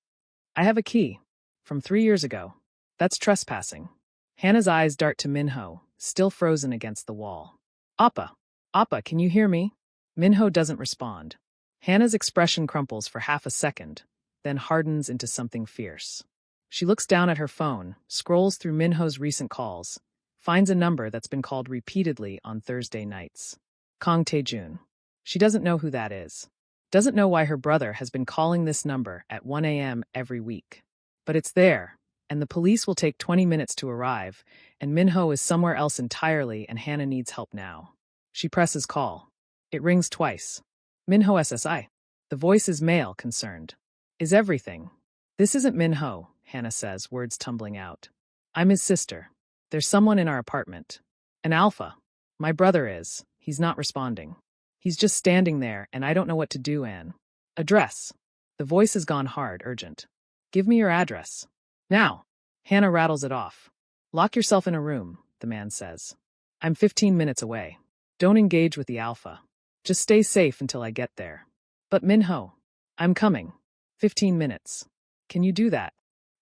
I have a key. From 3 years ago. That's trespassing. Hannah's eyes dart to Minho, still frozen against the wall. Appa. Appa, can you hear me? Minho doesn't respond. Hannah's expression crumples for half a second, then hardens into something fierce. She looks down at her phone, scrolls through Minho's recent calls, finds a number that's been called repeatedly on Thursday nights. Kang Taejun. She doesn't know who that is. Doesn't know why her brother has been calling this number at 1 a.m. every week. But it's there, and the police will take 20 minutes to arrive, and Minho is somewhere else entirely and Hannah needs help now. She presses call. It rings twice. Minho SSI. The voice is male, concerned. Is everything? This isn't Minho, Hannah says, words tumbling out. I'm his sister. There's someone in our apartment. An alpha. My brother is. He's not responding. He's just standing there, and I don't know what to do, Anne. Address. The voice has gone hard, urgent. Give me your address. Now. Hannah rattles it off. Lock yourself in a room, the man says. I'm 15 minutes away. Don't engage with the alpha. Just stay safe until I get there. But Minho. I'm coming. 15 minutes. Can you do that?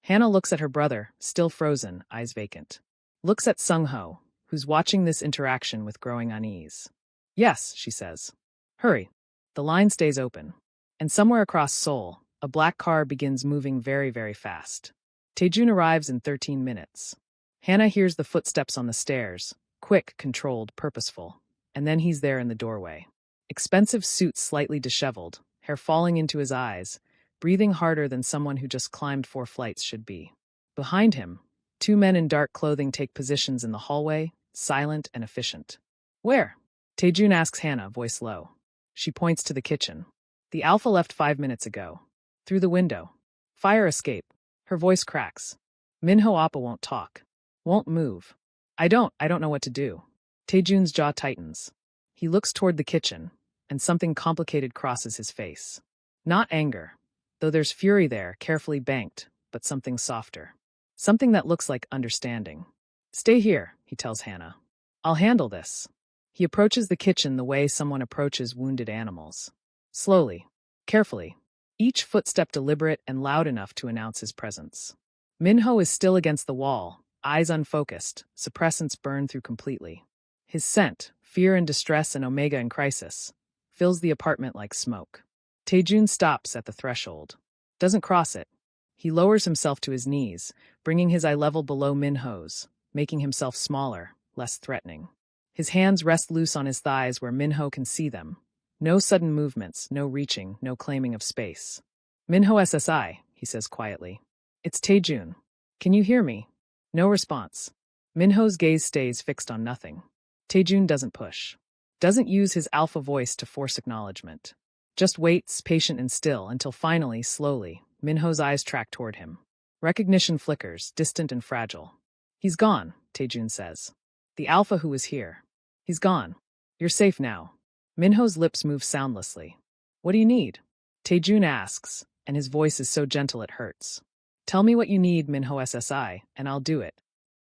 Hannah looks at her brother, still frozen, eyes vacant. Looks at Sung-ho, who's watching this interaction with growing unease. Yes, she says. Hurry. The line stays open. And somewhere across Seoul, a black car begins moving very, very fast. Taejun arrives in 13 minutes. Hannah hears the footsteps on the stairs, quick, controlled, purposeful. And then he's there in the doorway. Expensive suit slightly disheveled, hair falling into his eyes, breathing harder than someone who just climbed 4 flights should be. Behind him, 2 men in dark clothing take positions in the hallway, silent and efficient. Where? Taejun asks Hannah, voice low. She points to the kitchen. The alpha left 5 minutes ago. Through the window. Fire escape. Her voice cracks. Minho Appa won't talk. Won't move. I don't know what to do. Taejun's jaw tightens. He looks toward the kitchen, and something complicated crosses his face. Not anger, though there's fury there, carefully banked, but something softer. Something that looks like understanding. Stay here, he tells Hannah. I'll handle this. He approaches the kitchen the way someone approaches wounded animals. Slowly, carefully, each footstep deliberate and loud enough to announce his presence. Minho is still against the wall, eyes unfocused, suppressants burned through completely. His scent, fear and distress and omega in crisis, fills the apartment like smoke. Taejun stops at the threshold. Doesn't cross it. He lowers himself to his knees, bringing his eye level below Minho's, making himself smaller, less threatening. His hands rest loose on his thighs where Minho can see them. No sudden movements, no reaching, no claiming of space. Minho SSI, he says quietly. It's Taejun. Can you hear me? No response. Minho's gaze stays fixed on nothing. Taejun doesn't push. Doesn't use his alpha voice to force acknowledgement. Just waits, patient and still, until finally, slowly, Minho's eyes track toward him. Recognition flickers, distant and fragile. He's gone, Taejun says. The alpha who was here. He's gone. You're safe now. Minho's lips move soundlessly. What do you need? Taejun asks, and his voice is so gentle it hurts. Tell me what you need, Minho SSI, and I'll do it.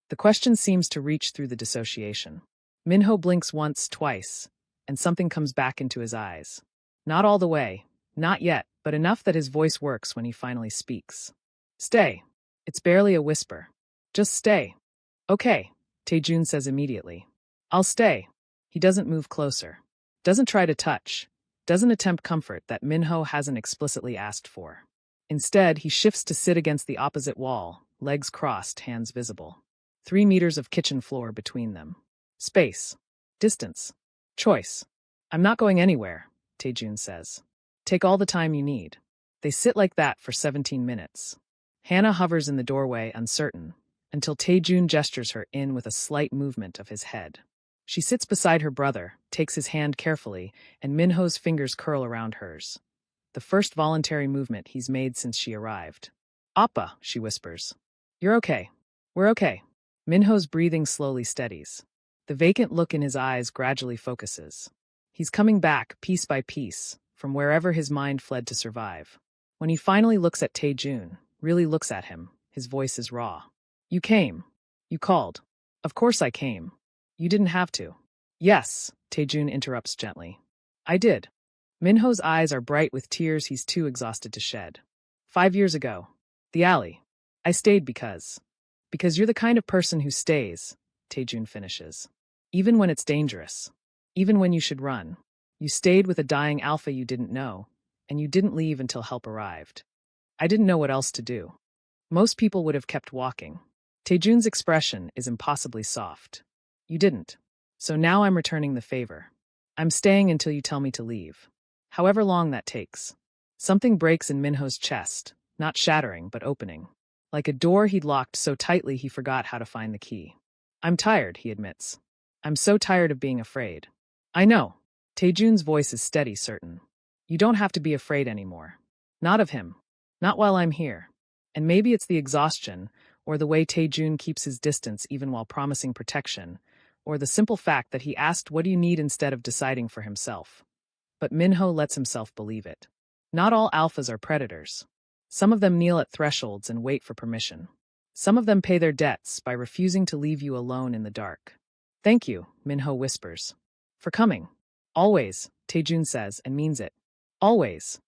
The question seems to reach through the dissociation. Minho blinks once, twice, and something comes back into his eyes. Not all the way, not yet, but enough that his voice works when he finally speaks. Stay. It's barely a whisper. Just stay. Okay, Taejun says immediately. I'll stay. He doesn't move closer. Doesn't try to touch. Doesn't attempt comfort that Minho hasn't explicitly asked for. Instead, he shifts to sit against the opposite wall, legs crossed, hands visible. 3 meters of kitchen floor between them. Space. Distance. Choice. I'm not going anywhere, Taejun says. Take all the time you need. They sit like that for 17 minutes. Hannah hovers in the doorway, uncertain, until Taejun gestures her in with a slight movement of his head. She sits beside her brother, takes his hand carefully, and Minho's fingers curl around hers. The first voluntary movement he's made since she arrived. Appa, she whispers. You're okay. We're okay. Minho's breathing slowly steadies. The vacant look in his eyes gradually focuses. He's coming back, piece by piece, from wherever his mind fled to survive. When he finally looks at Taejun, really looks at him, his voice is raw. You came. You called. Of course I came. You didn't have to. Yes, Taejun interrupts gently. I did. Minho's eyes are bright with tears he's too exhausted to shed. 5 years ago. The alley. I stayed because you're the kind of person who stays, Taejun finishes. Even when it's dangerous. Even when you should run. You stayed with a dying alpha you didn't know, and you didn't leave until help arrived. I didn't know what else to do. Most people would have kept walking. Taejun's expression is impossibly soft. You didn't. So now I'm returning the favor. I'm staying until you tell me to leave. However long that takes. Something breaks in Minho's chest, not shattering, but opening. Like a door he'd locked so tightly he forgot how to find the key. I'm tired, he admits. I'm so tired of being afraid. I know. Taejun's voice is steady, certain. You don't have to be afraid anymore. Not of him. Not while I'm here. And maybe it's the exhaustion, or the way Taejun keeps his distance even while promising protection, or the simple fact that he asked what do you need instead of deciding for himself. But Minho lets himself believe it. Not all alphas are predators. Some of them kneel at thresholds and wait for permission. Some of them pay their debts by refusing to leave you alone in the dark. Thank you, Minho whispers. For coming. Always, Taejun says and means it. Always.